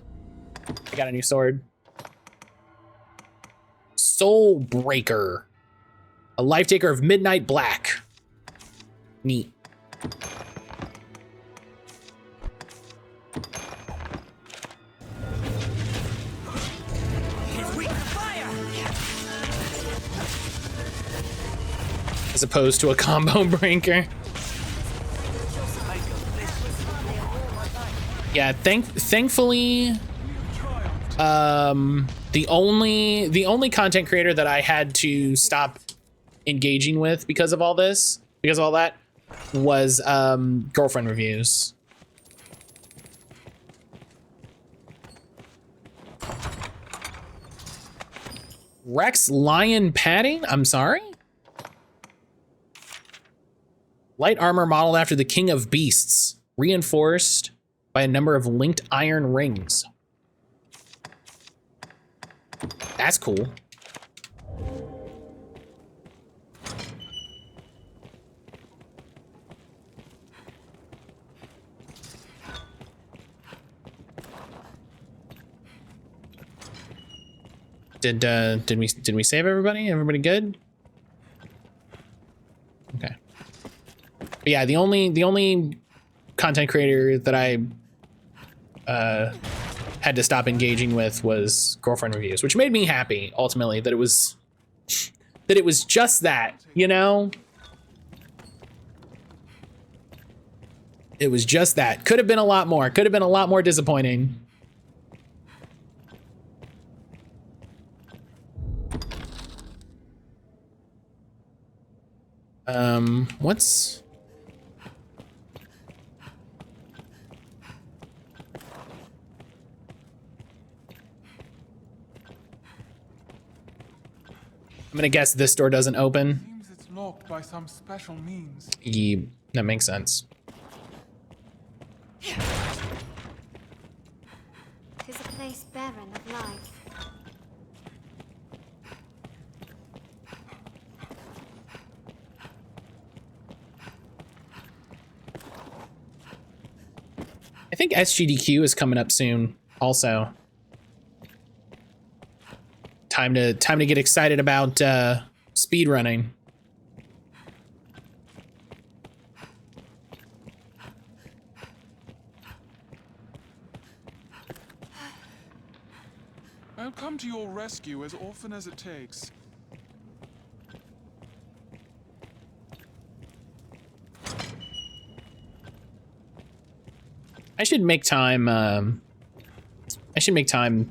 I got a new sword. Soul Breaker, a life taker of Midnight Black. Neat. As opposed to a combo breaker. Yeah, thankfully, the only content creator that I had to stop engaging with because of all this, because of all that, was Girlfriend Reviews. Rex lion padding? I'm sorry? Light armor modeled after the King of Beasts, reinforced by a number of linked iron rings. That's cool. Did we save everybody? Everybody good? Okay. But yeah, the only content creator that I had to stop engaging with was Girlfriend Reviews, which made me happy ultimately that it was just that, you know? It was just that. Could have been a lot more. Could have been a lot more disappointing. What's... I'm gonna guess this door doesn't open. Seems it's locked by some special means. Yeah, that makes sense. Tis a place barren of life. I think SGDQ is coming up soon also. Time to get excited about speed running. I'll come to your rescue as often as it takes. I should make time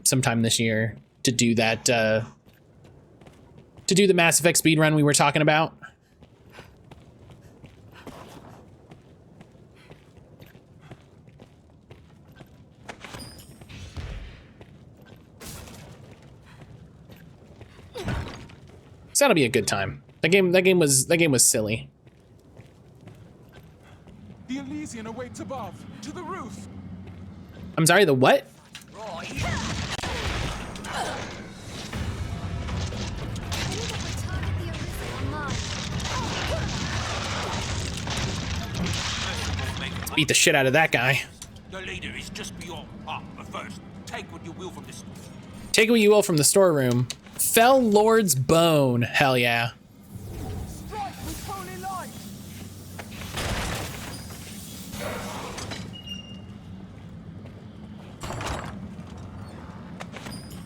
sometime this year to do that to do the Mass Effect speedrun we were talking about. So that'll be a good time. That game was silly. The Elysian awaits above, to the roof. I'm sorry, the what? Beat the shit out of that guy. The leader is just beyond. But first, take what you will from this. Take what you will from the storeroom. Fell Lord's Bone. Hell yeah. Strike with holy light.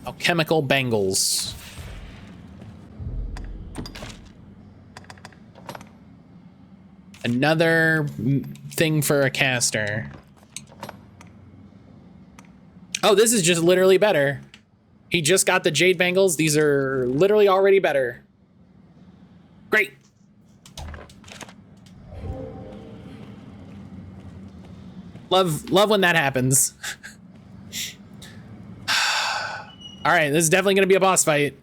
Alchemical bangles. Another thing for a caster. Oh, this is just literally better. He just got the jade bangles. These are literally already better. Great. Love when that happens. All right, this is definitely gonna be a boss fight.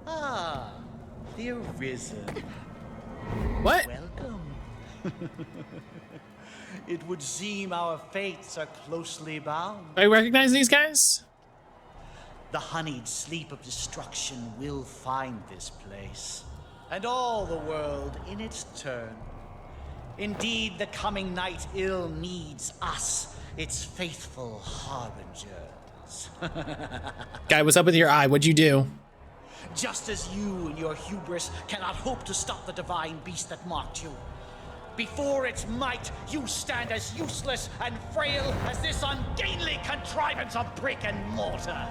Ah, the Arisen. What? Welcome. It would seem our fates are closely bound. I recognize these guys? The honeyed sleep of destruction will find this place, and all the world in its turn. Indeed, the coming night ill needs us, its faithful harbingers. Guy, what's up with your eye? What'd you do? Just as you and your hubris cannot hope to stop the divine beast that marked you. Before its might, you stand as useless and frail as this ungainly contrivance of brick and mortar.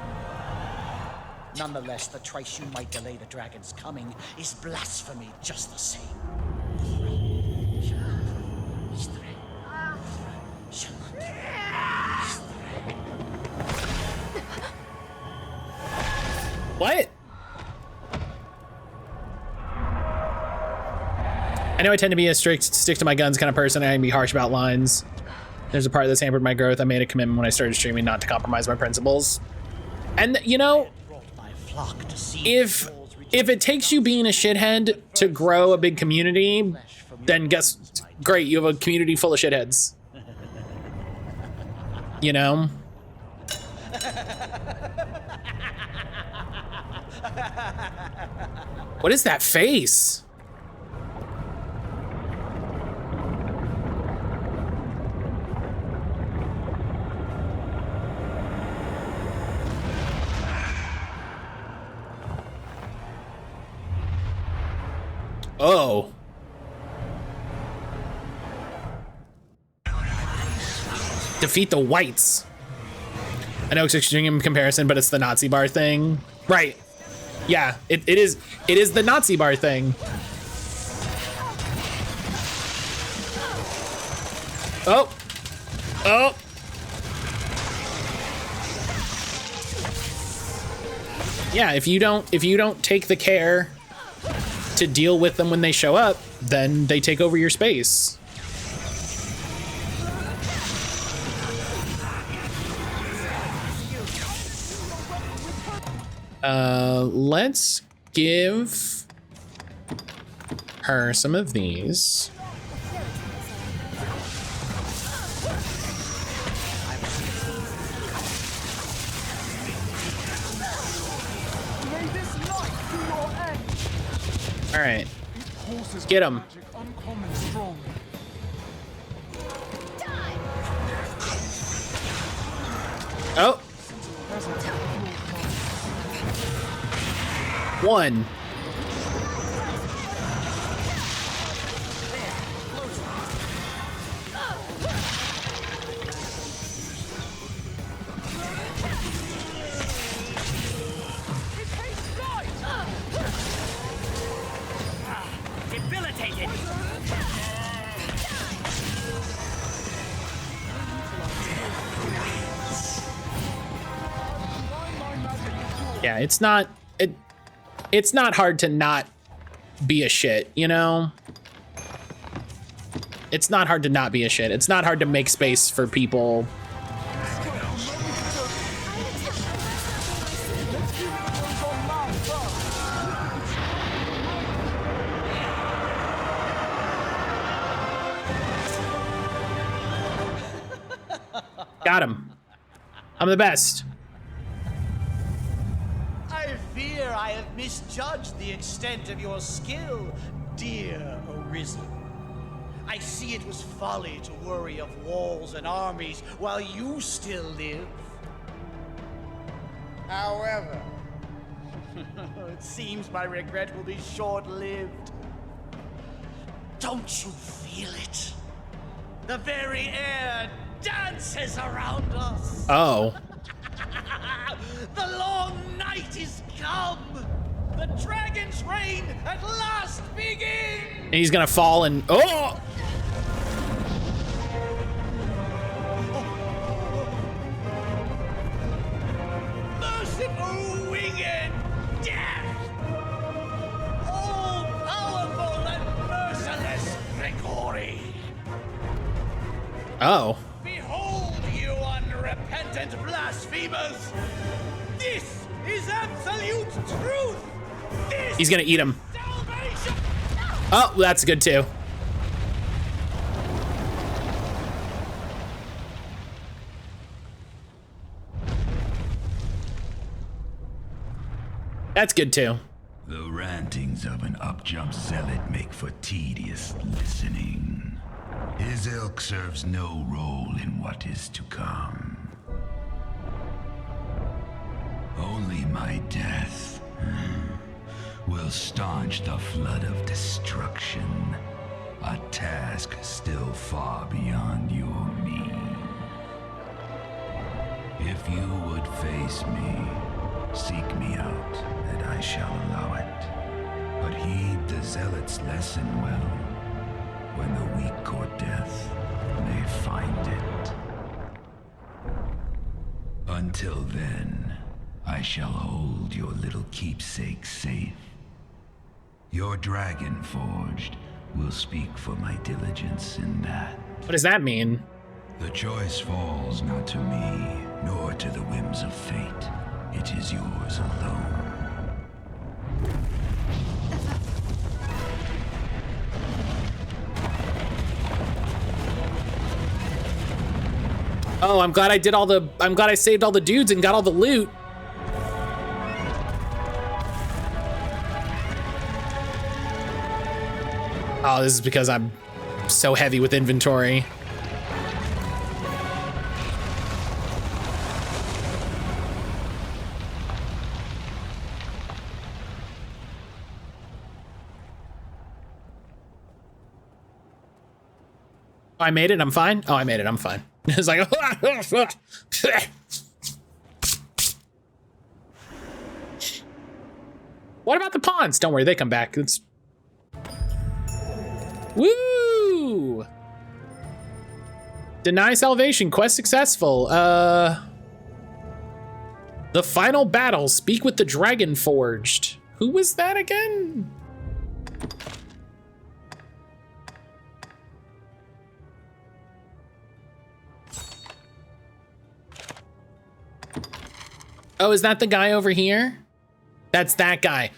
Nonetheless, the trice you might delay the dragon's coming is blasphemy just the same. What? I know I tend to be a strict, stick to my guns kind of person. I can be harsh about lines. There's a part that's hampered my growth. I made a commitment when I started streaming not to compromise my principles. And you know, if it takes you being a shithead to grow a big community, then great, you have a community full of shitheads. You know? What is that face? Oh. Defeat the whites. I know it's extreme comparison, but it's the Nazi bar thing. Right. Yeah, it is the Nazi bar thing. Oh. Oh. Yeah, if you don't take the care to deal with them when they show up, then they take over your space. Let's give her some of these. All right, get him. Oh. One. Debilitated. Yeah, it's not hard to not be a shit, you know? It's not hard to not be a shit. It's not hard to make space for people. Got him. I'm the best. I fear I have misjudged the extent of your skill, dear Arisen. I see it was folly to worry of walls and armies while you still live. However, it seems my regret will be short-lived. Don't you feel it? The very air dances around us. Oh. The long night is come. The dragon's reign at last begins. And he's gonna fall and oh! Merciful winged death. All powerful and merciless Gore. Oh. Behold, you unrepentant blasphemers! This is absolute truth! This He's gonna eat him. salvation! Oh, that's good too. That's good too. The rantings of an up-jump zealot make for tedious listening. His ilk serves no role in what is to come. Only my death will staunch the flood of destruction, a task still far beyond your means. If you would face me, seek me out, and I shall allow it. But heed the zealot's lesson well. When the weak court death, they find it. Until then, I shall hold your little keepsake safe. Your dragon forged will speak for my diligence in that. What does that mean? The choice falls not to me, nor to the whims of fate. It is yours alone. Oh, I'm glad I saved all the dudes and got all the loot. Oh, this is because I'm so heavy with inventory. I made it, I'm fine. Oh, I made it, I'm fine. It's like, what about the pawns? Don't worry, they come back. It's woo! Deny salvation, quest successful. The final battle, speak with the dragon forged. Who was that again? Oh, is that the guy over here? That's that guy.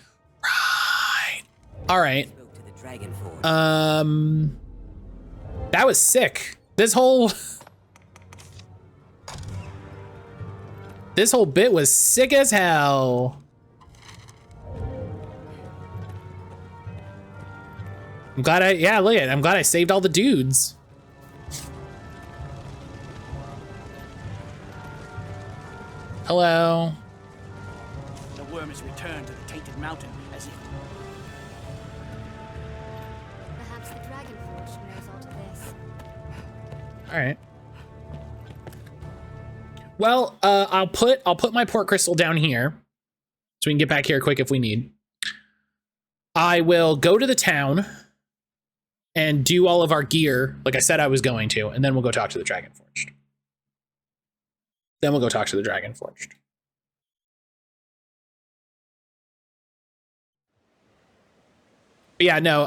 Right. All right. That was sick. This whole bit was sick as hell. I'm glad I'm glad I saved all the dudes. Hello. The worm has returned to the tainted mountain as if... Perhaps the dragon forge knows all of this. All right. Well, I'll put my port crystal down here so we can get back here quick if we need. I will go to the town and do all of our gear like I said I was going to, and then we'll go talk to the dragon forged. Then we'll go talk to the dragon forged. But yeah, no,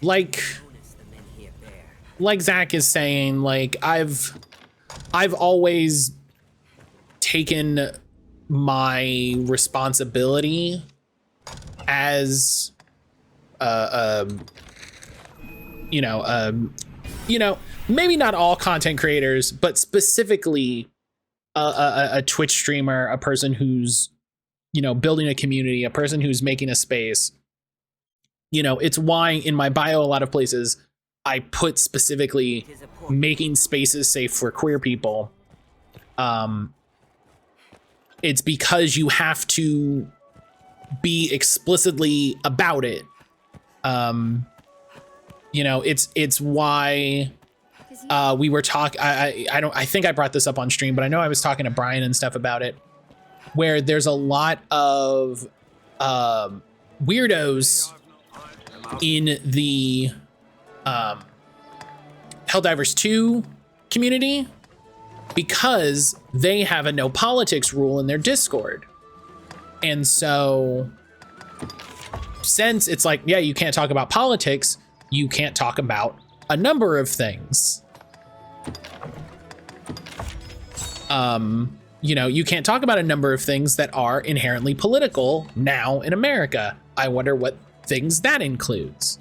like Zach is saying, like I've always taken my responsibility as maybe not all content creators, but specifically a Twitch streamer, a person who's, building a community, a person who's making a space. It's why in my bio, a lot of places I put specifically making spaces safe for queer people. It's because you have to be explicitly about it. It's why we were talking. I think I brought this up on stream, but I know I was talking to Brian and stuff about it, where there's a lot of weirdos in the Helldivers 2 community because they have a no politics rule in their Discord. And so since it's like, yeah, you can't talk about politics, you can't talk about a number of things. You can't talk about a number of things that are inherently political now in America. I wonder what things that includes.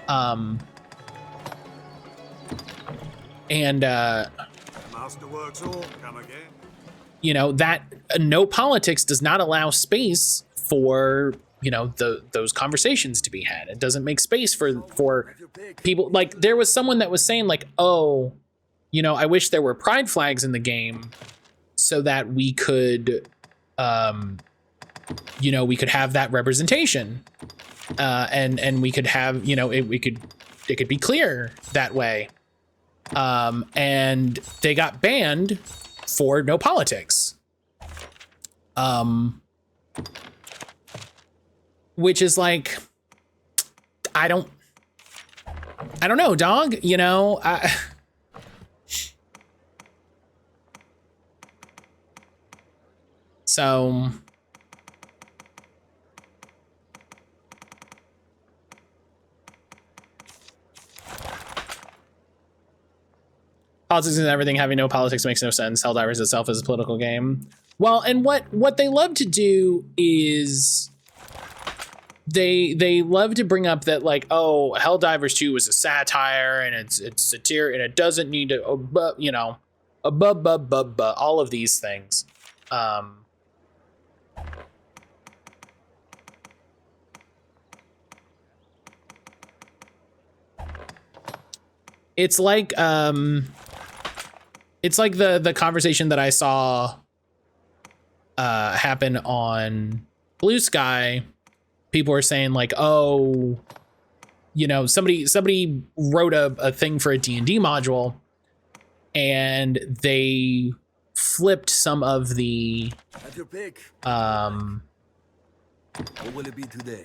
Masterworks all come again. That no politics does not allow space for those conversations to be had. It doesn't make space for people. Like there was someone that was saying like, oh, I wish there were pride flags in the game so that we could we could have that representation, and we could have it could be clear that way. And they got banned for no politics. Which is like, I don't know, dog, so Politics and everything, having no politics makes no sense. Helldivers itself is a political game. Well, and what they love to do is they love to bring up that, like, oh, Helldivers 2 is a satire and it's satire and it doesn't need to, you know, all of these things. It's like the conversation that I saw happen on Blue Sky. People were saying like, oh, you know, somebody wrote a thing for a D&D module and they flipped some of the Have your pick. What will it be today?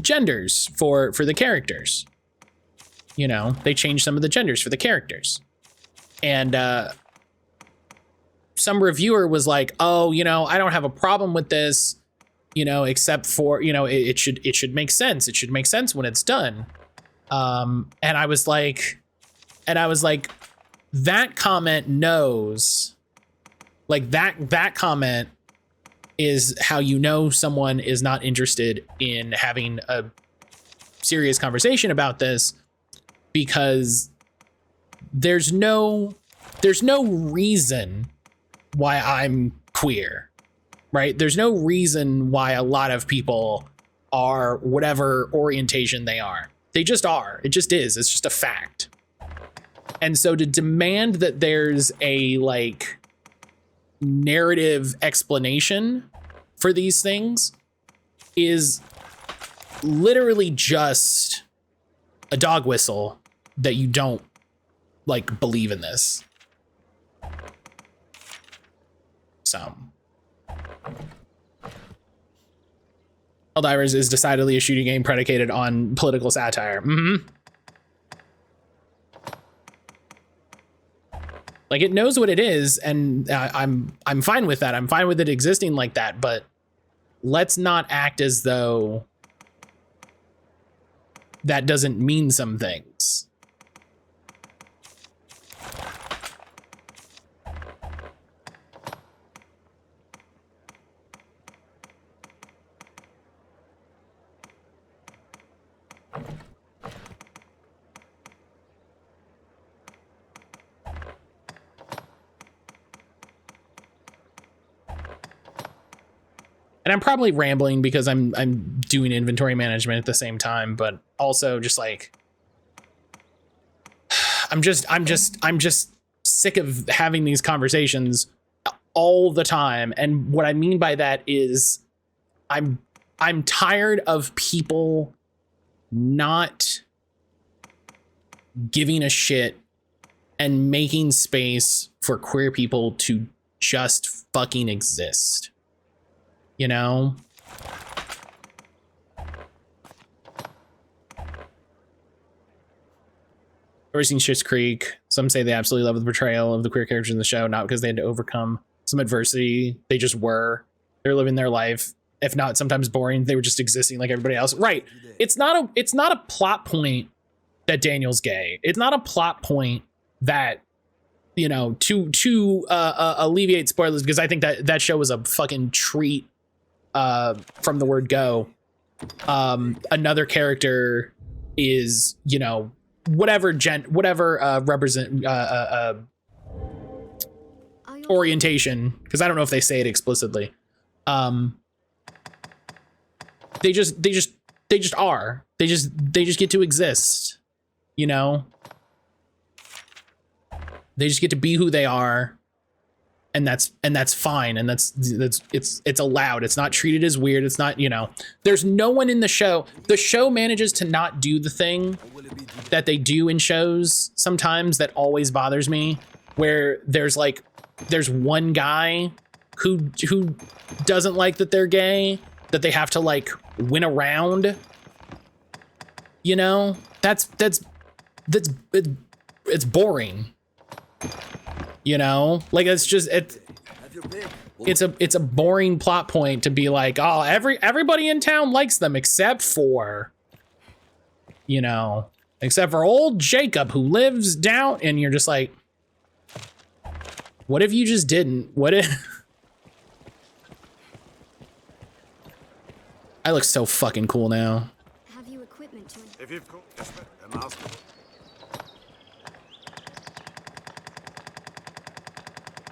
Genders for the characters. You know, they changed some of the genders for the characters. And some reviewer was like, oh, you know, I don't have a problem with this, you know, except for, you know, it should make sense. It should make sense when it's done. And I was like, that comment knows, like that comment is how you know someone is not interested in having a serious conversation about this, because there's no reason why I'm queer, right? There's no reason why a lot of people are whatever orientation they are. They just are. It just is. It's just a fact. And so to demand that there's a like narrative explanation for these things is literally just a dog whistle that you don't like believe in this. So Helldivers is decidedly a shooting game predicated on political satire. Like, it knows what it is, and I'm fine with that. I'm fine with it existing like that, but let's not act as though that doesn't mean some things. And I'm probably rambling because I'm doing inventory management at the same time, but also just like I'm just sick of having these conversations all the time. And what I mean by that is I'm tired of people not giving a shit and making space for queer people to just fucking exist. You know? Ever seen Schitt's Creek? Some say they absolutely love the portrayal of the queer characters in the show, not because they had to overcome some adversity. They just were. They're living their life. If not sometimes boring, they were just existing like everybody else. Right. It's not a plot point that Daniel's gay. It's not a plot point that, you know, to alleviate spoilers, because I think that show was a fucking treat. From the word go, another character is, you know, whatever represent orientation, because I don't know if they say it explicitly. They just are. They just get to exist, you know. They just get to be who they are. And that's fine, and it's allowed. It's not treated as weird. It's not, you know, there's no one in the show. The show manages to not do the thing that they do in shows sometimes that always bothers me, where there's one guy who doesn't like that they're gay, that they have to like win around. You know, it's boring. You know, like it's a boring plot point to be like, oh, everybody in town likes them except for, you know, except for old Jacob who lives down, and you're just like, What if you just didn't? What if... I look so fucking cool now. Have you equipment to... If you've caught a master...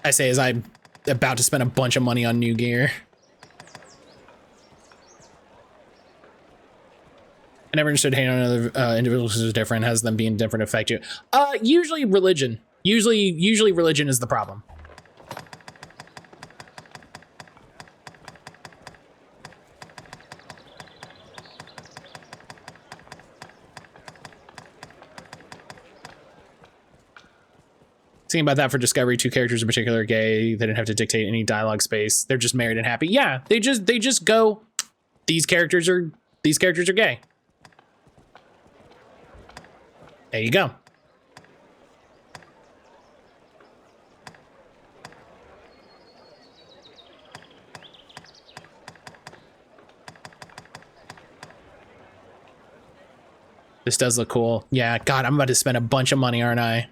I say as I'm about to spend a bunch of money on new gear. I never understood hating on other individuals who's different, has them being different affect you. Usually religion. Usually religion is the problem. Thinking about that for Discovery, 2 characters in particular are gay. They didn't have to dictate any dialogue space. They're just married and happy. Yeah, they just go, these characters are gay. There you go. This does look cool. Yeah, God, I'm about to spend a bunch of money, aren't I?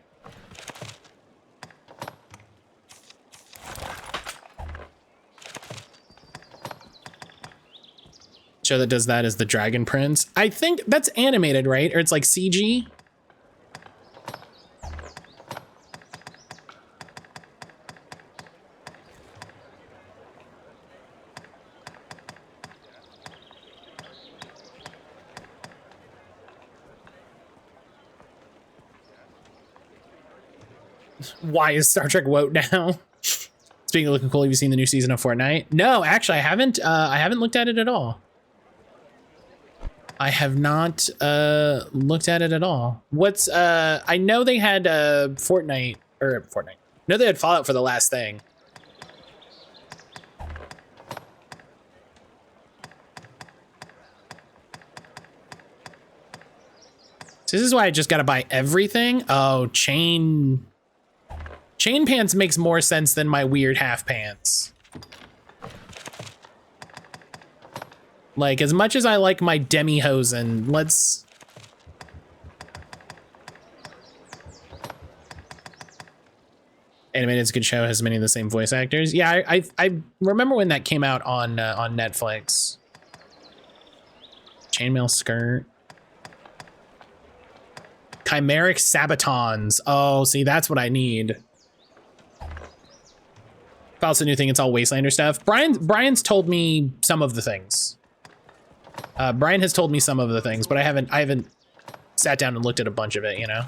Show that does that is the Dragon Prince. I think that's animated, right? Or it's like CG. Why is Star Trek woke now? Speaking of looking cool, have you seen the new season of Fortnite? No, actually, I haven't looked at it at all. I have not looked at it at all. What's I know they had Fortnite. I know they had Fallout for the last thing. So this is why I just gotta buy everything. Oh, chain pants makes more sense than my weird half pants. Like, as much as I like my demi-hosen, let's... Animated's a good show, has many of the same voice actors. Yeah, I remember when that came out on Netflix. Chainmail skirt. Chimeric Sabatons. Oh, see, that's what I need. Also, new thing, it's all Wastelander stuff. Brian's told me some of the things. Brian has told me some of the things, but I haven't sat down and looked at a bunch of it, you know?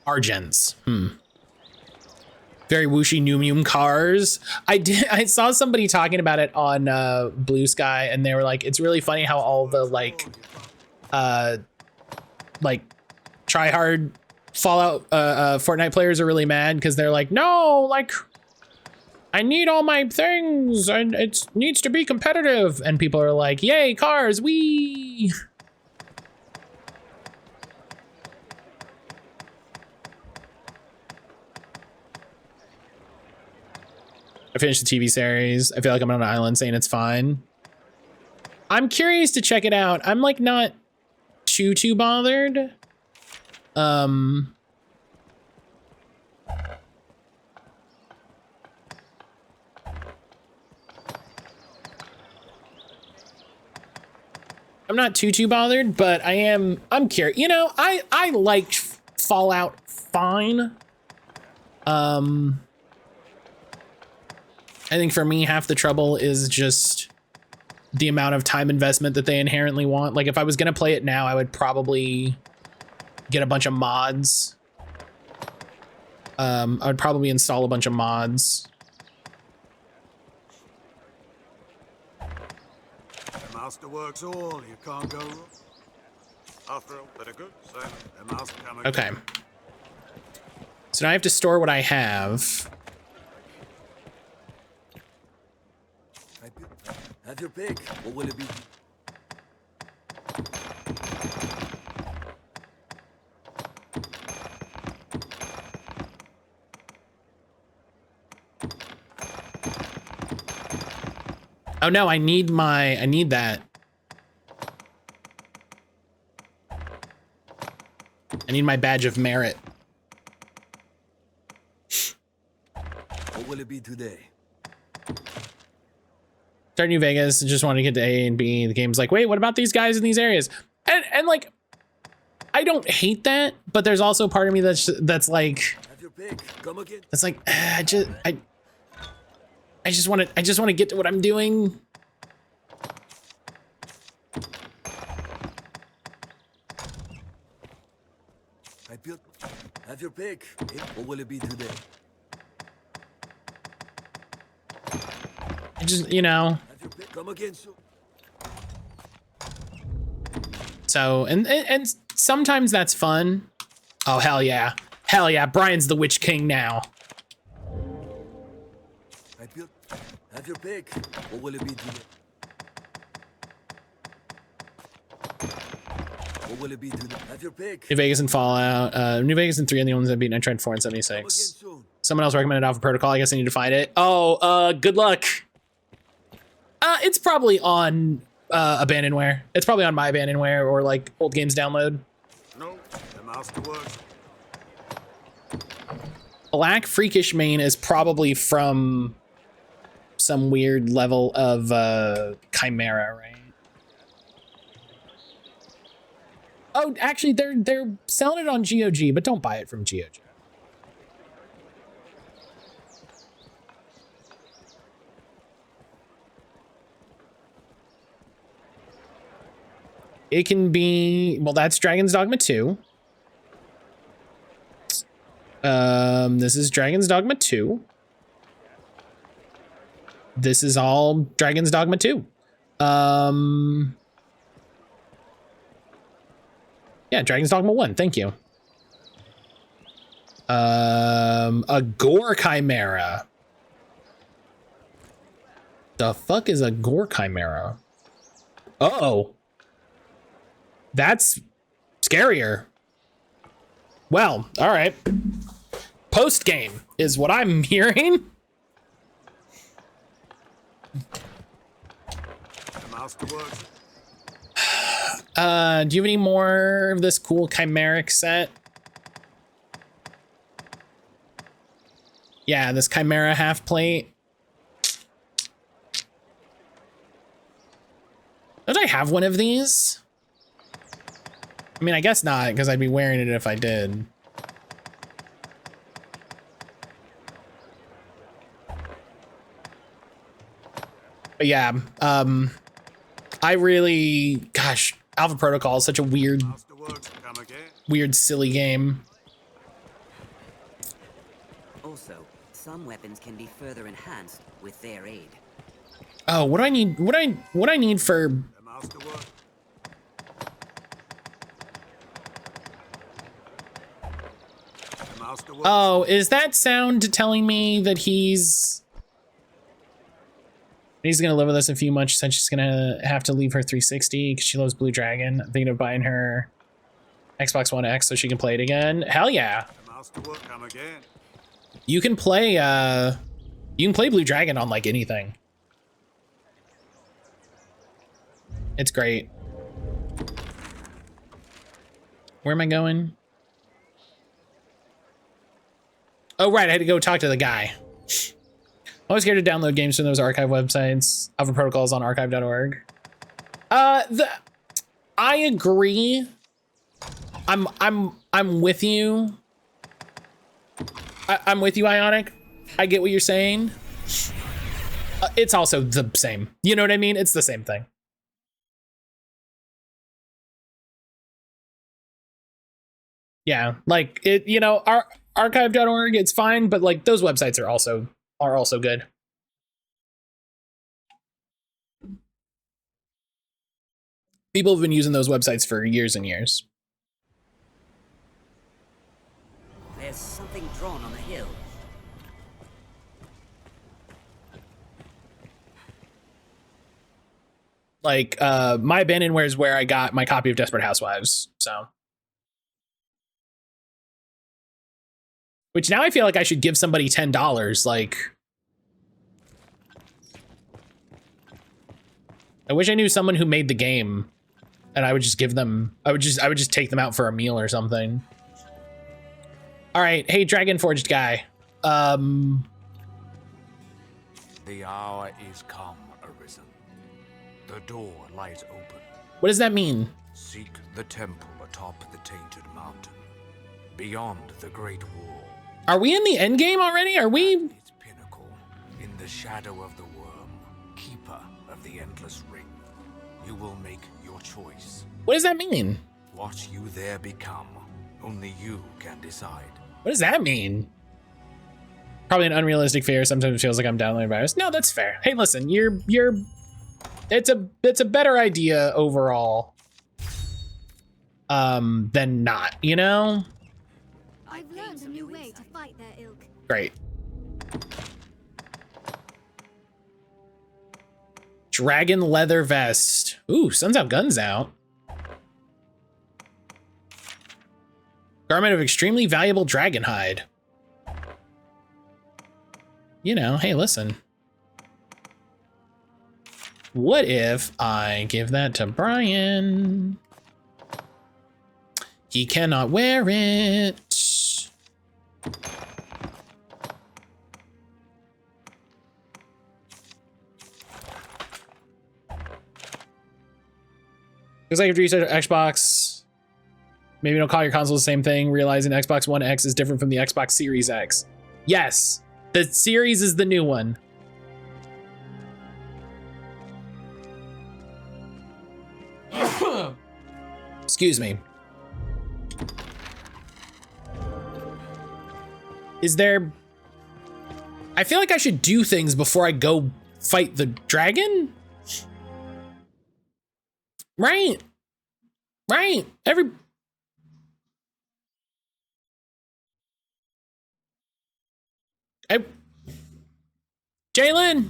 Argens. Very whooshy Numium cars. I saw somebody talking about it on Blue Sky, and they were like, it's really funny how all the like try hard Fallout Fortnite players are really mad because they're like, no, like I need all my things and it needs to be competitive, and people are like, yay, cars, wee. I finished the TV series. I feel like I'm on an island saying it's fine. I'm curious to check it out. I'm like not too bothered. I'm not too bothered, but I'm curious. You know, I liked Fallout fine. I think for me, half the trouble is just the amount of time investment that they inherently want. Like if I was gonna play it now, I would probably get a bunch of mods. I would probably install a bunch of mods. The master works all, you can't go wrong. After all, that are good, so the master come again. Okay. So now I have to store what I have. Have your pick. What will it be? Oh no, I need that. I need my badge of merit. What will it be today? Start New Vegas, just want to get to A and B. The game's like, wait, what about these guys in these areas? And like, I don't hate that, but there's also part of me that's like, Have your pick. Come again. it's like, I just want to get to what I'm doing. I built. Have your pick. What will it be today? I just, you know. Have your pick. Come again soon. So, and sometimes that's fun. Oh, hell yeah. Hell yeah, Brian's the Witch King now. I built. Have your pick. What will it be today? What will it be today? Have your pick. New Vegas and Fallout. New Vegas and 3 are the ones that beat Night Trend 4 and 76. Someone else recommended Alpha Protocol. I guess I need to find it. Oh, good luck. It's probably on Abandonware. It's probably on my Abandonware or like Old Games Download. No, the master works. Black Freakish Mane is probably from some weird level of Chimera, right? Oh, actually, they're selling it on GOG, but don't buy it from GOG. It can be, well, that's Dragon's Dogma 2. This is Dragon's Dogma 2. This is all Dragon's Dogma 2. Yeah, Dragon's Dogma 1, thank you. A Gore Chimera. The fuck is a Gore Chimera? Uh-oh. That's scarier. Well, all right. Post game is what I'm hearing. The master works. Do you have any more of this cool chimeric set? Yeah, this chimera half plate. Don't I have one of these? I mean, I guess not, because I'd be wearing it if I did. But yeah, I really, gosh, Alpha Protocol is such a weird, silly game. Also, some weapons can be further enhanced with their aid. Oh, what do I need? What I need for? Oh, is that sound telling me that he's gonna live with us a few months? Since she's gonna have to leave her 360 because she loves Blue Dragon. I'm thinking of buying her Xbox One X so she can play it again. Hell yeah! You can play Blue Dragon on like anything. It's great. Where am I going? Oh, right, I had to go talk to the guy. Always scared to download games from those archive websites. Alpha Protocol is on archive.org. I agree. I'm with you. I'm with you, Ionic. I get what you're saying. It's also the same. You know what I mean? It's the same thing. Yeah, like it, you know, archive.org, it's fine, but like those websites are also good. People have been using those websites for years and years. There's something drawn on the hill. Like my Abandonware is where I got my copy of Desperate Housewives, so. Which now I feel like I should give somebody $10, like. I wish I knew someone who made the game, and I would just give them. I would just take them out for a meal or something. All right, hey, Dragon Forged guy. The hour is come, Arisen. The door lies open. What does that mean? Seek the temple atop the Tainted Mountain, beyond the Great Wall. Are we in the end game already? Are we? Its pinnacle, in the shadow of the worm, keeper of the endless ring. You will make your choice. What does that mean? What you there become, only you can decide. What does that mean? Probably an unrealistic fear. Sometimes it feels like I'm downloading a virus. No, that's fair. Hey, listen, it's a better idea overall than not, you know? I've learned a new way to fight their ilk. Great. Dragon leather vest. Ooh, sun's out, guns out. Garment of extremely valuable dragon hide. You know, hey, listen. What if I give that to Brian? He cannot wear it. Looks like if you research Xbox, maybe don't call your console the same thing, realizing Xbox One X is different from the Xbox Series X. Yes, the Series is the new one. Excuse me. Is there... I feel like I should do things before I go fight the dragon? Right. Right. Jalen?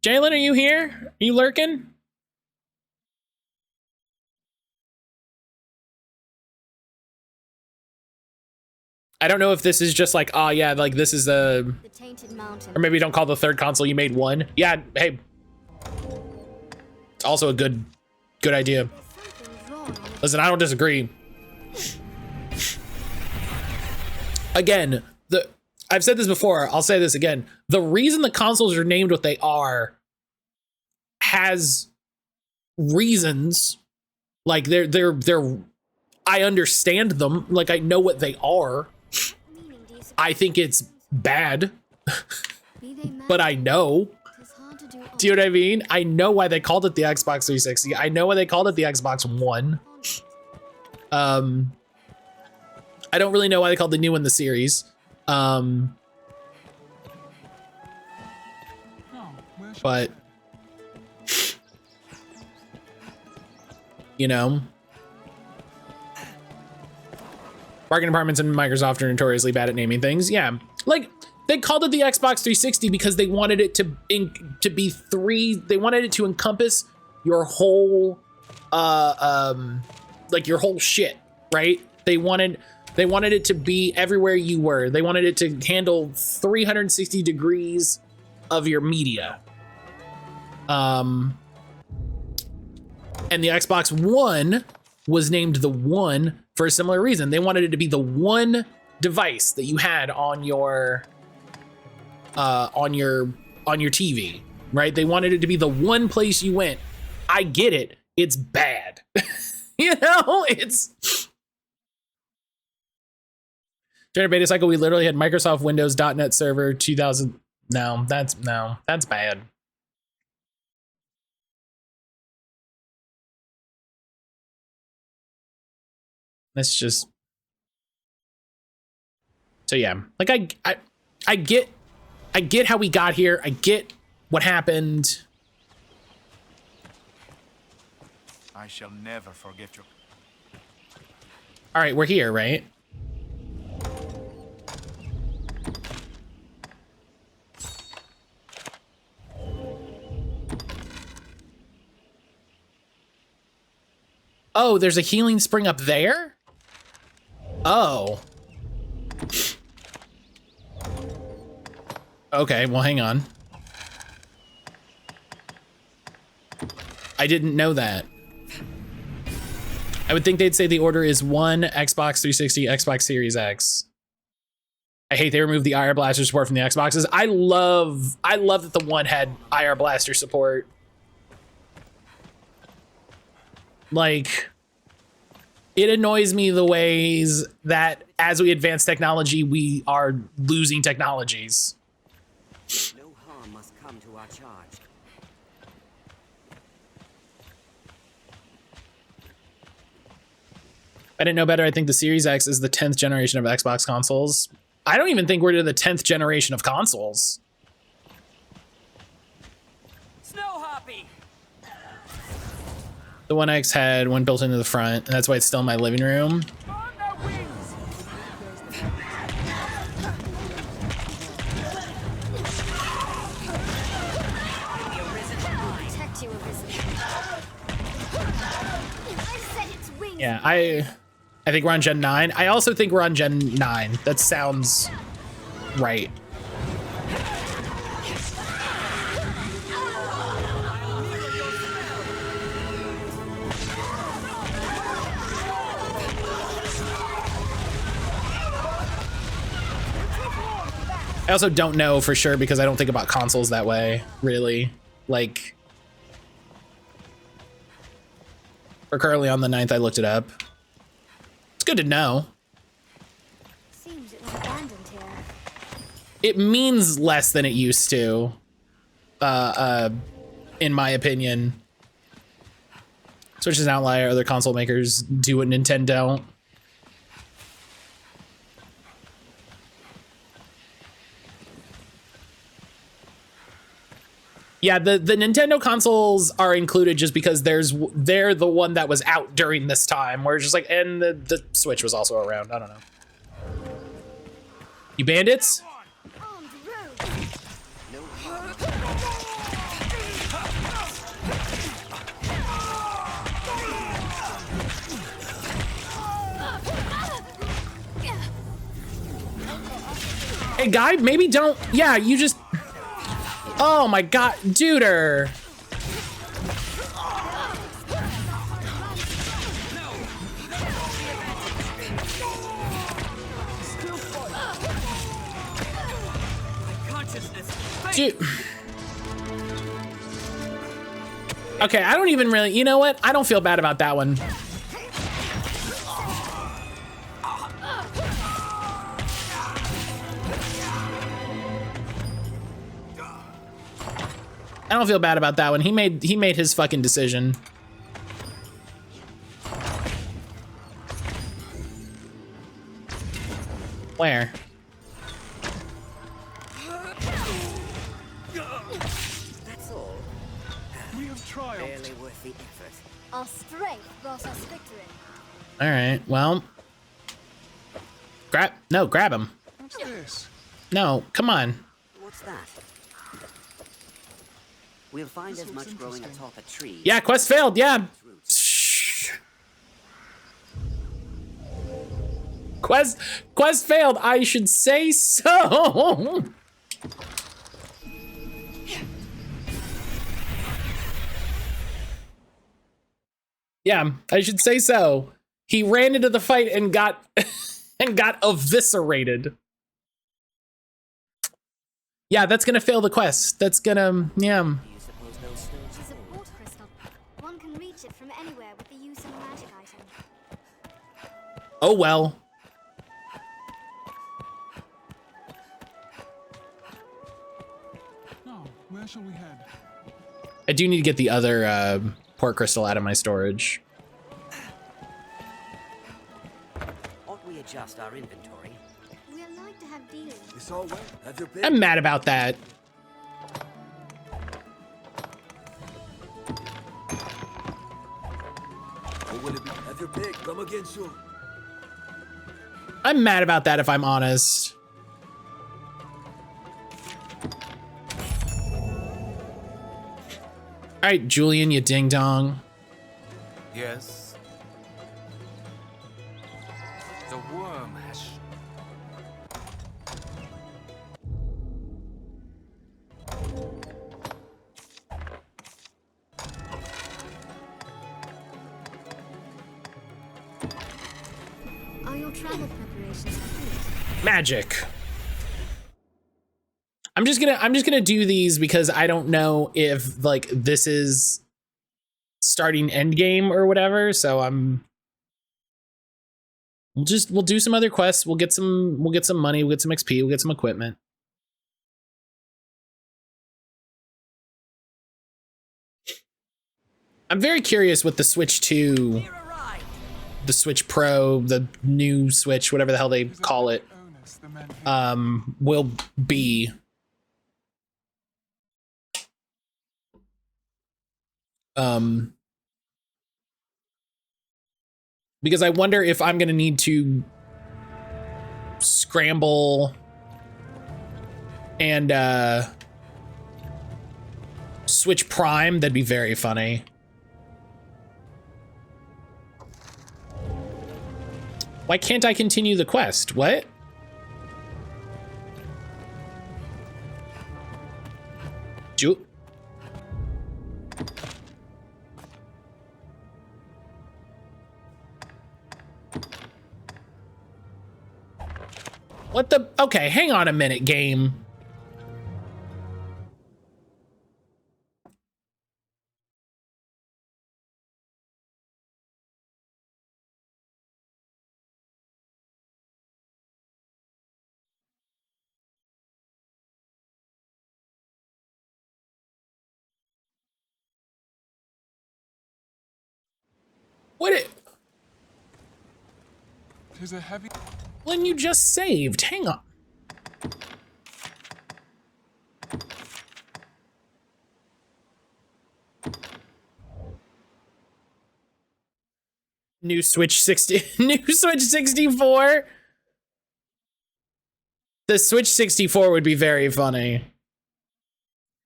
Jalen, are you here? Are you lurking? I don't know if this is just like, oh yeah, like this is the Tainted Mountain. Or maybe don't call the third console you made one. Yeah, hey. It's also a good idea. Listen, I don't disagree. Again, I've said this before, I'll say this again. The reason the consoles are named what they are has reasons. Like they're I understand them, like I know what they are. I think it's bad, but I know. Do you know what I mean? I know why they called it the Xbox 360. I know why they called it the Xbox One. I don't really know why they called the new one the Series. But you know, bargain departments in Microsoft are notoriously bad at naming things. Yeah, like they called it the Xbox 360 because they wanted it to be three. They wanted it to encompass your whole, like your whole shit, right? They wanted it to be everywhere you were. They wanted it to handle 360 degrees of your media. And the Xbox One was named the One for a similar reason. They wanted it to be the one device that you had on your TV, right? They wanted it to be the one place you went. I get it. It's bad. You know, it's during beta cycle, we literally had Microsoft Windows .NET Server 2000. No, that's bad. That's just, so yeah, like I get how we got here. I get what happened. I shall never forget you. All right, we're here, right? Oh, there's a healing spring up there? Oh. Okay, well, hang on. I didn't know that. I would think they'd say the order is 1, Xbox 360, Xbox Series X. I hate they removed the IR blaster support from the Xboxes. I love that the one had IR blaster support. Like, it annoys me the ways that as we advance technology, we are losing technologies. No harm must come to our charge. I didn't know better. I think the Series X is the 10th generation of Xbox consoles. I don't even think we're to the 10th generation of consoles. Snow Hoppy! The One X had one built into the front, and that's why it's still in my living room. Protect you, Arisen. I said its wings. Yeah, I think we're on Gen 9. I also think we're on Gen 9. That sounds right. I also don't know for sure because I don't think about consoles that way, really. Like, we're currently on the 9th. I looked it up. It's good to know. Seems it was abandoned here. It means less than it used to, in my opinion. Switch is an outlier. Other console makers do what Nintendo don't. Yeah, the Nintendo consoles are included just because they're the one that was out during this time. Where it's just like, and the Switch was also around. I don't know. You bandits? Hey, guy, maybe don't. Yeah, you just. Oh my god, duder. Dude. Okay, I don't even really, you know what? I don't feel bad about that one. I don't feel bad about that one. He made his fucking decision. Where? That's all. We have triumphed. Barely worth the effort. Our strength brought us victory. All right, well. Grab him. What's this? No, come on. What's that? We'll find as much growing atop a tree. Yeah, quest failed, yeah. Quest failed, I should say so. Yeah, I should say so. He ran into the fight and got eviscerated. Yeah, that's gonna fail the quest. That's gonna, yeah. It's a port crystal. One can reach it from anywhere with the use of a magic item. Oh well. Now, where shall we head? I do need to get the other port crystal out of my storage. Ought we adjust our inventory? We'd like to have dealings. It's all well. Have your pick. I'm mad about that. Or will it be? Have your pick. Come again soon. I'm mad about that if I'm honest. All right, Julian, you ding dong. Yes. The worm has. Are your travel preparations complete? Magic. I'm just gonna do these because I don't know if like this is starting end game or whatever. So we'll do some other quests. We'll get some money. We'll get some XP. We'll get some equipment. I'm very curious what the Switch 2, the Switch Pro, the new Switch, whatever the hell they call it, will be. Because I wonder if I'm gonna need to scramble and switch Prime. That'd be very funny. Why can't I continue the quest? What? What the? Okay, hang on a minute, game. What it? Tis a heavy. When you just saved, hang on. New Switch 60, new Switch 64. The Switch 64 would be very funny.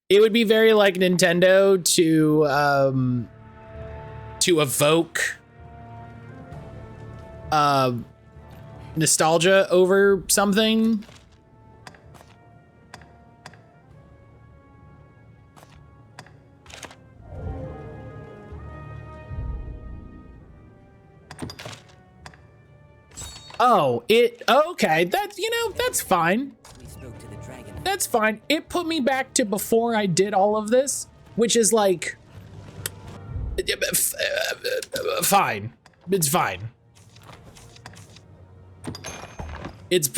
It would be very like Nintendo to evoke nostalgia over something. Oh, okay, that's, you know, that's fine. That's fine. It put me back to before I did all of this, which is like fine. It's fine. It's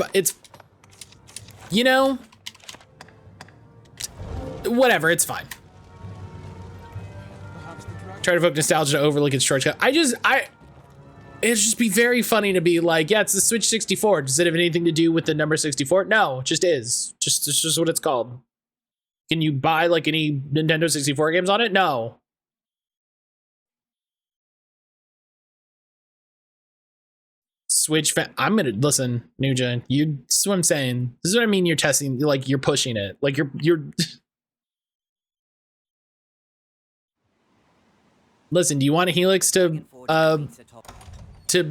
you know, whatever, it's fine. Try to evoke nostalgia to overlook its shortcut. It'd just be very funny to be like, yeah, it's the Switch 64. Does it have anything to do with the number 64? No, it just is. It's just what it's called. Can you buy like any Nintendo 64 games on it? No. Switch fan. I'm gonna listen, Nuja. This is what I'm saying. This is what I mean. You're testing, like you're pushing it. Like you're. Listen, do you want a Helix to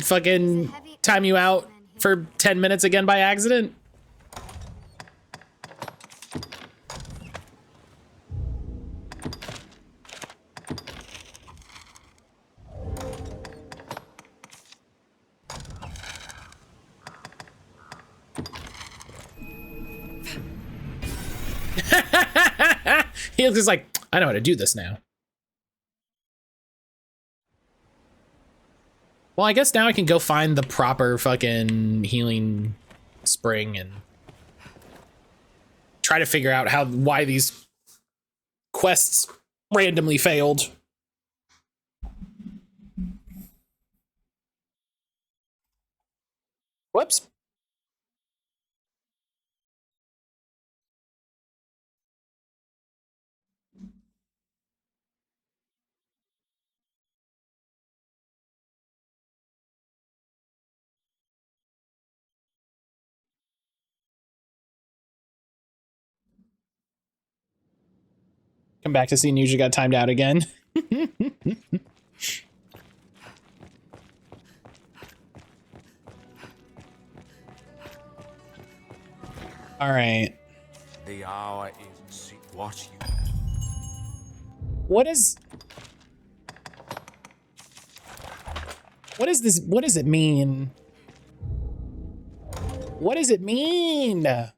fucking time you out for 10 minutes again by accident? Helix is like, I know how to do this now. Well, I guess now I can go find the proper fucking healing spring and try to figure out why these quests randomly failed. Whoops. Come back to see Nuja got timed out again. All right. The hour is what you. What is this? What does it mean? What does it mean? I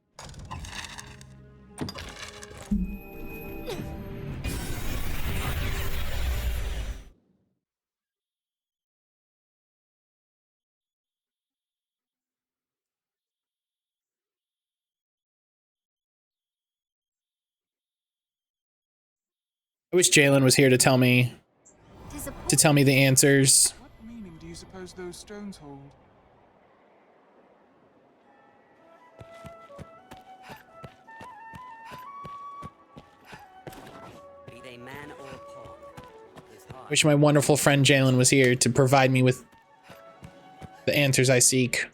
wish Jalen was here to tell me the answers. What meaning do you suppose those stones hold? Be they man or pawn, his heart. Wish my wonderful friend Jalen was here to provide me with the answers I seek.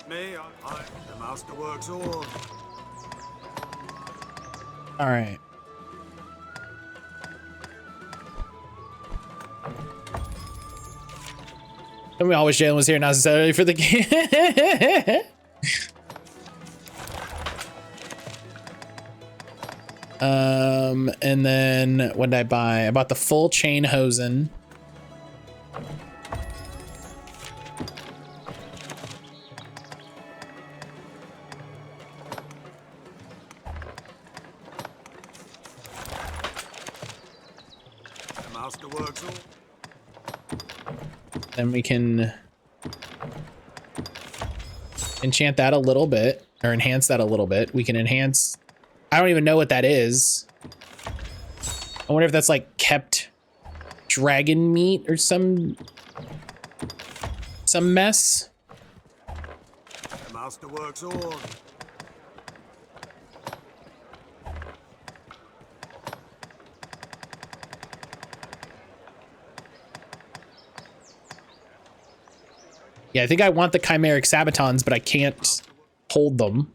Me, the master works all. All right. And we all wish Jalen was here, not necessarily for the game. And then what did I buy? I bought the full chain hosen. The master works all. Then we can enchant that a little bit, or enhance that a little bit. We can enhance, I don't even know what that is. I wonder if that's like kept dragon meat or some mess. The master works all. Yeah, I think I want the chimeric sabatons, but I can't hold them.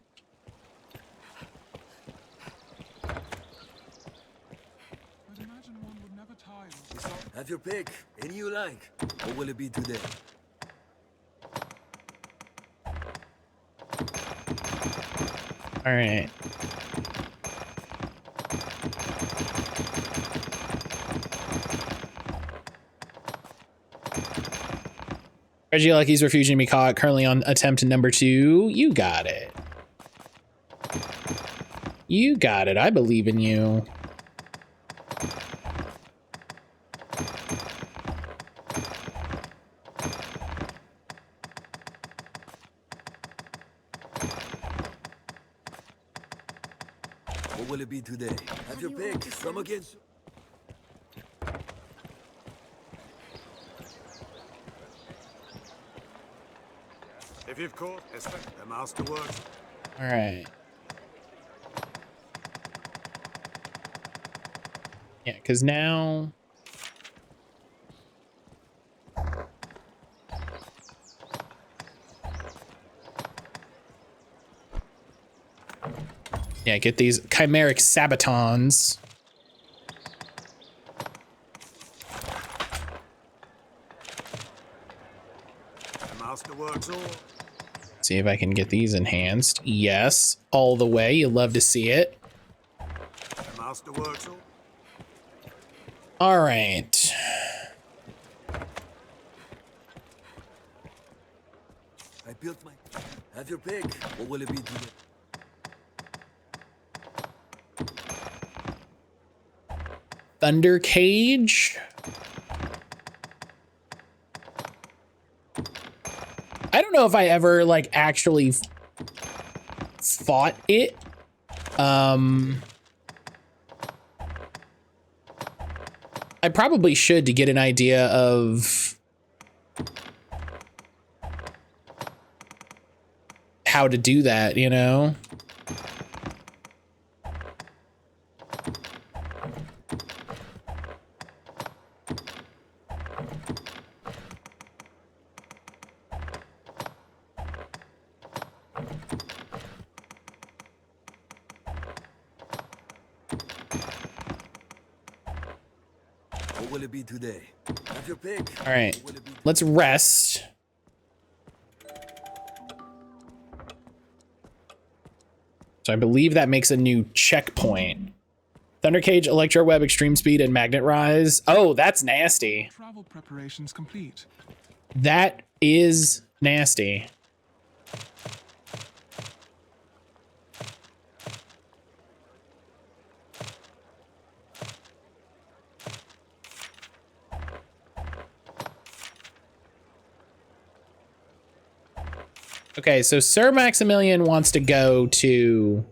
Have your pick. Any you like. What will it be today? All right. Reggie Lucky's refusing to be caught. Currently on attempt number 2. You got it. You got it. I believe in you. What will it be today? Have your pick. Come again. If you've caught, the master works. All right. Yeah, because now... Yeah, get these chimeric sabatons. The master works all. See if I can get these enhanced. Yes, all the way. You love to see it. The master works all. All right. I built my... Have your pick. What will it be today? Thunder Cage. I don't know if I ever like actually fought it. I probably should to get an idea of how to do that, you know? What will it be today? Have your pick. All right, let's rest. So I believe that makes a new checkpoint. Thundercage, Electro Web, Extreme Speed, and Magnet Rise. Oh, that's nasty. Travel preparations complete. That is nasty. Okay, so Sir Maximilian wants to go to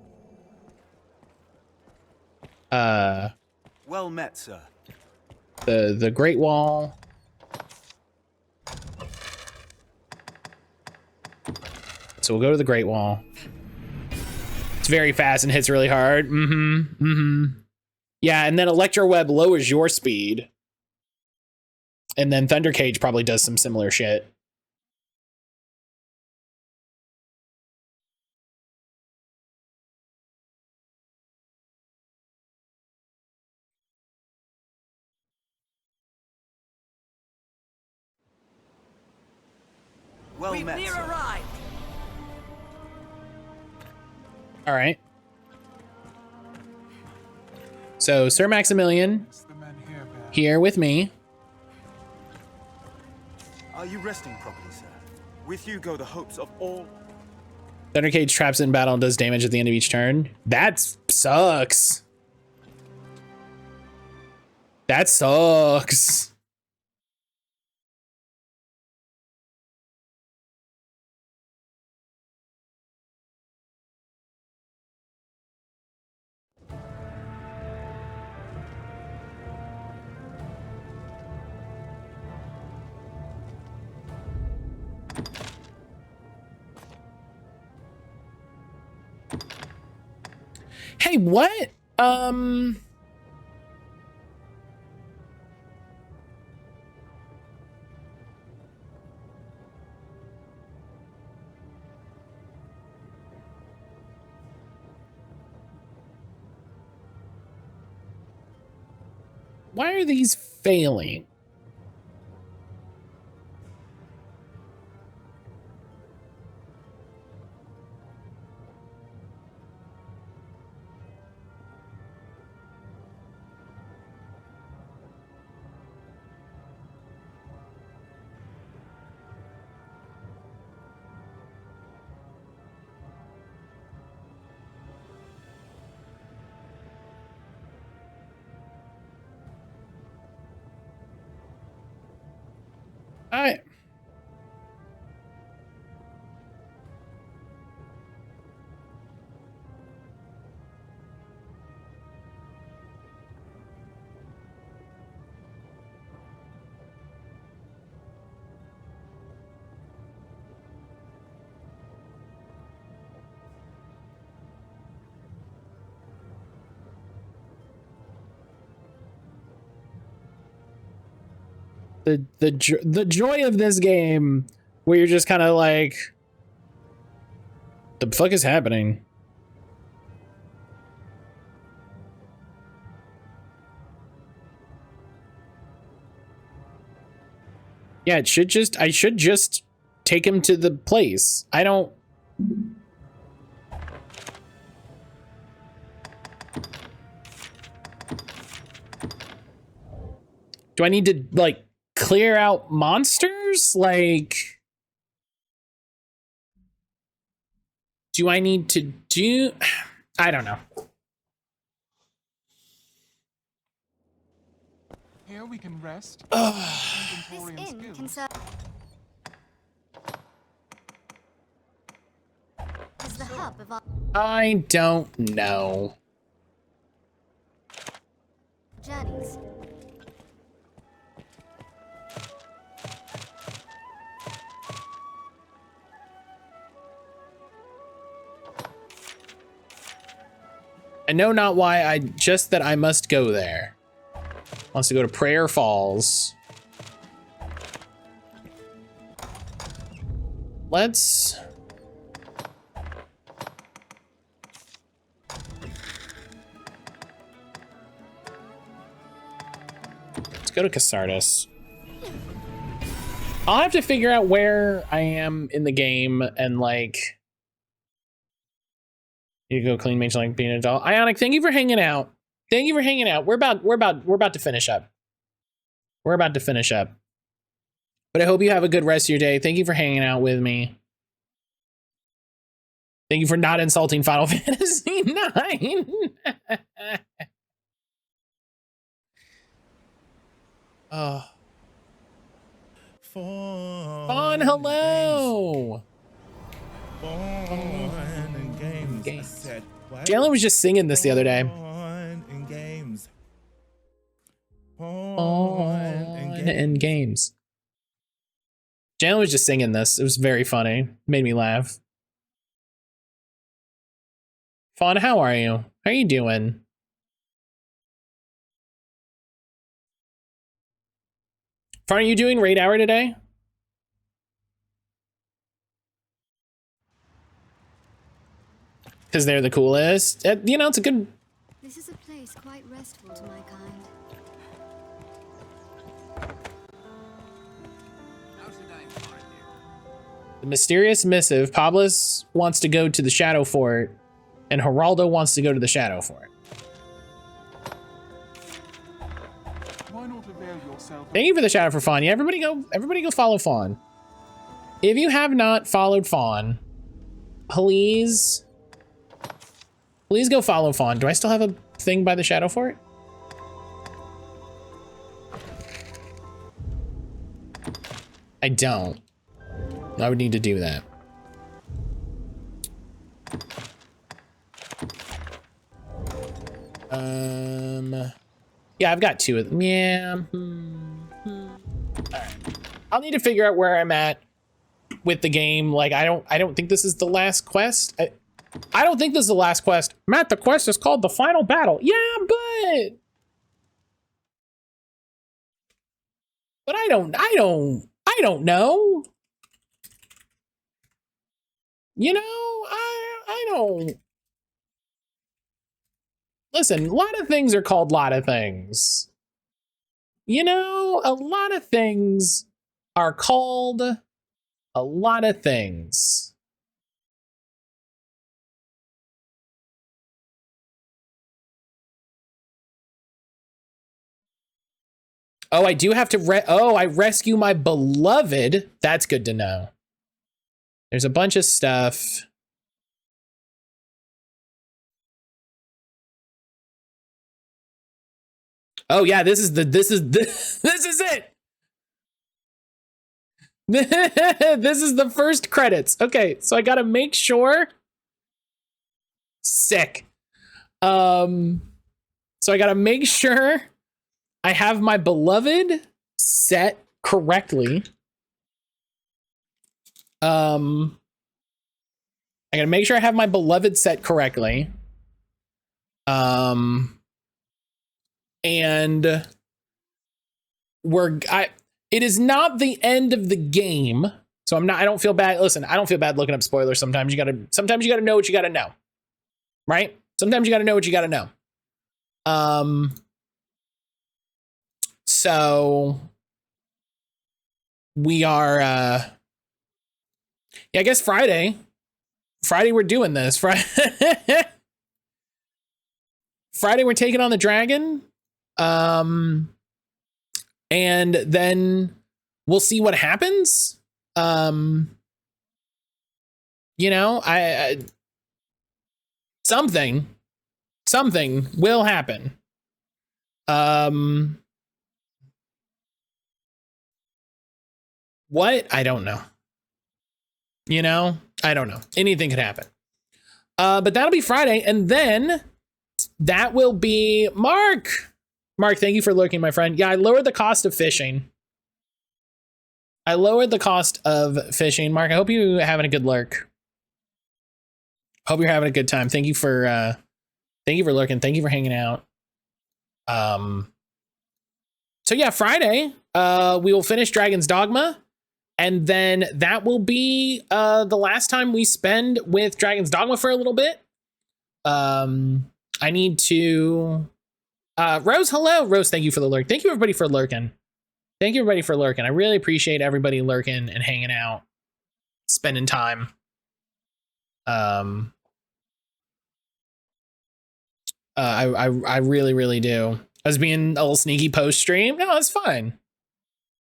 well met, sir. The Great Wall. So we'll go to the Great Wall. It's very fast and hits really hard. Yeah, and then Electro Web lowers your speed. And then Thundercage probably does some similar shit. Well met, We've sir. arrived. All right. So Sir Maximilian here with me. Are you resting properly, sir? With you go the hopes of all. Thundercage traps in battle and does damage at the end of each turn. That sucks. That sucks. Hey, what? Why are these failing? I the joy of this game where you're just kind of like, the fuck is happening? Yeah, I should just take him to the place. I don't. Do I need to like clear out monsters? Like, do I need to do? I don't know. Here we can rest. This inn can serve as the hub of our I don't know. journeys. I know not why, just that I must go there. Wants to go to Prayer Falls. Let's go to Casardis. I'll have to figure out where I am in the game and like. You go clean mage like being an adult. Ionic, thank you for hanging out. Thank you for hanging out. We're about to finish up. We're about to finish up. But I hope you have a good rest of your day. Thank you for hanging out with me. Thank you for not insulting Final Fantasy 9. Oh. Fawn, hello. Games. Jalen was just singing this the other day. And games. Jalen was just singing this. It was very funny. Made me laugh. Fawn, how are you? How are you doing? Fawn, are you doing raid hour today? Because they're the coolest. You know, it's a good... This is a place quite restful to my kind. The mysterious missive. Pablos wants to go to the Shadow Fort, and Geraldo wants to go to the Shadow Fort. Why not avail yourself? Thank you for the shout out for Fawn. Yeah, everybody go follow Fawn. If you have not followed Fawn, please go follow Fawn. Do I still have a thing by the Shadow Fort? I don't. I would need to do that. Yeah, I've got two of them. Yeah. All right. I'll need to figure out where I'm at with the game. Like, I don't think this is the last quest. I don't think this is the last quest. Matt, the quest is called the final battle. Yeah, but I don't know. You know, I don't. Listen, a lot of things are called a lot of things. You know, a lot of things are called a lot of things. Oh, I do have to I rescue my beloved. That's good to know. There's a bunch of stuff. Oh yeah, this is it. This is the first credits. Okay, so I gotta make sure. Sick. So I gotta make sure I have my beloved set correctly. I gotta make sure I have my beloved set correctly. And it is not the end of the game, so I don't feel bad. Listen, I don't feel bad looking up spoilers. Sometimes you gotta know what you gotta know, right? Sometimes you gotta know what you gotta know. So we are, yeah, I guess Friday we're doing this. Friday we're taking on the dragon. And then we'll see what happens. You know, something will happen. What? I don't know. You know, I don't know. Anything could happen. But that'll be Friday, and then that will be Mark. Mark, thank you for lurking, my friend. Yeah, I lowered the cost of fishing. Mark, I hope you're having a good lurk. Hope you're having a good time. Thank you for lurking. Thank you for hanging out. So yeah, Friday, we will finish Dragon's Dogma, and then that will be the last time we spend with Dragon's Dogma for a little bit. I need to Rose, hello. Rose, thank you for the lurk. Thank you everybody for lurking. I really appreciate everybody lurking and hanging out, spending time. I really, really do. I was being a little sneaky post stream. No, it's fine.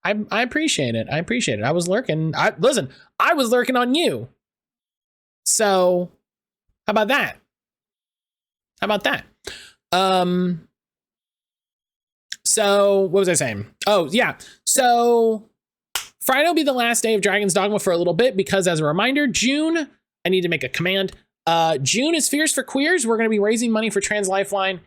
I appreciate it. I appreciate it. I was lurking. Listen, I was lurking on you. So how about that? How about that? So what was I saying? Oh, yeah. So Friday will be the last day of Dragon's Dogma for a little bit because, as a reminder, June, I need to make a command. June is Fierce for Queers. We're going to be raising money for Trans Lifeline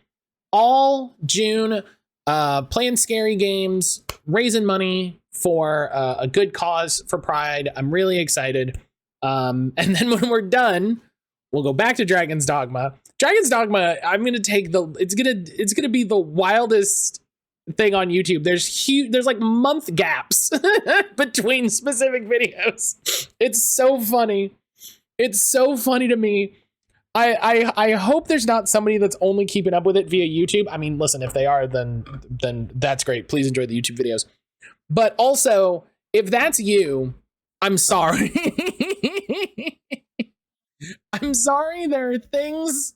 all June, playing scary games, raising money for a good cause for Pride. I'm really excited. And then when we're done, we'll go back to Dragon's Dogma. Dragon's Dogma, I'm going to take it's going to be the wildest thing on YouTube. There's like month gaps between specific videos. It's so funny. It's so funny to me. I hope there's not somebody that's only keeping up with it via YouTube. I mean, listen, if they are, then that's great. Please enjoy the YouTube videos. But also, if that's you, I'm sorry. I'm sorry. There are things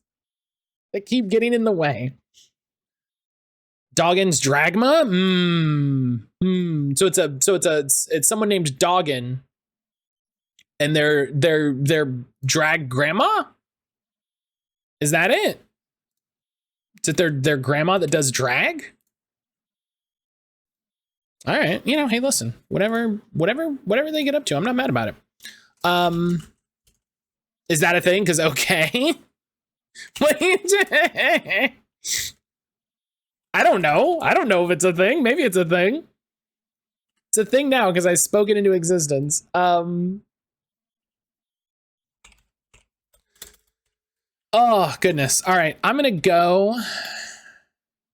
that keep getting in the way. Doggin's Dragma? So it's someone named Doggin, and they're drag grandma? Is that it? Is it their grandma that does drag? All right, hey, listen, whatever they get up to, I'm not mad about it. Is that a thing? Because okay. I don't know. I don't know if it's a thing. Maybe it's a thing. It's a thing now because I spoke it into existence. Oh, goodness. All right. I'm going to go.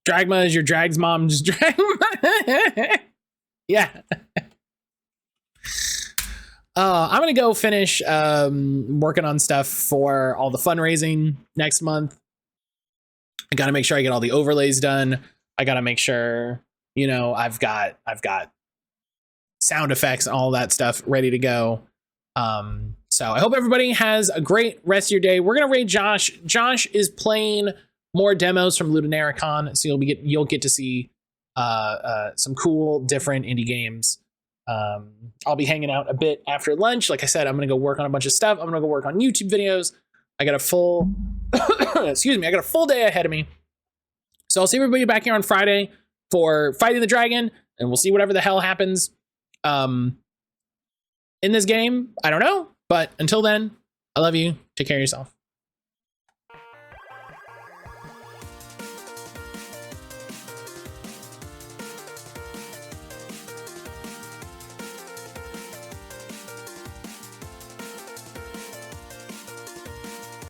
Dragma is your drag's mom. Just Dragma. Yeah. I'm going to go finish working on stuff for all the fundraising next month. I got to make sure I get all the overlays done. I got to make sure, I've got sound effects and all that stuff ready to go. So I hope everybody has a great rest of your day. We're going to raid Josh. Josh is playing more demos from Ludenaricon, so you'll get to see some cool, different indie games. I'll be hanging out a bit after lunch. Like I said, I'm going to go work on a bunch of stuff. I'm going to go work on YouTube videos. I got a full, excuse me, I got a full day ahead of me. So I'll see everybody back here on Friday for Fighting the Dragon, and we'll see whatever the hell happens in this game. I don't know, but until then, I love you. Take care of yourself.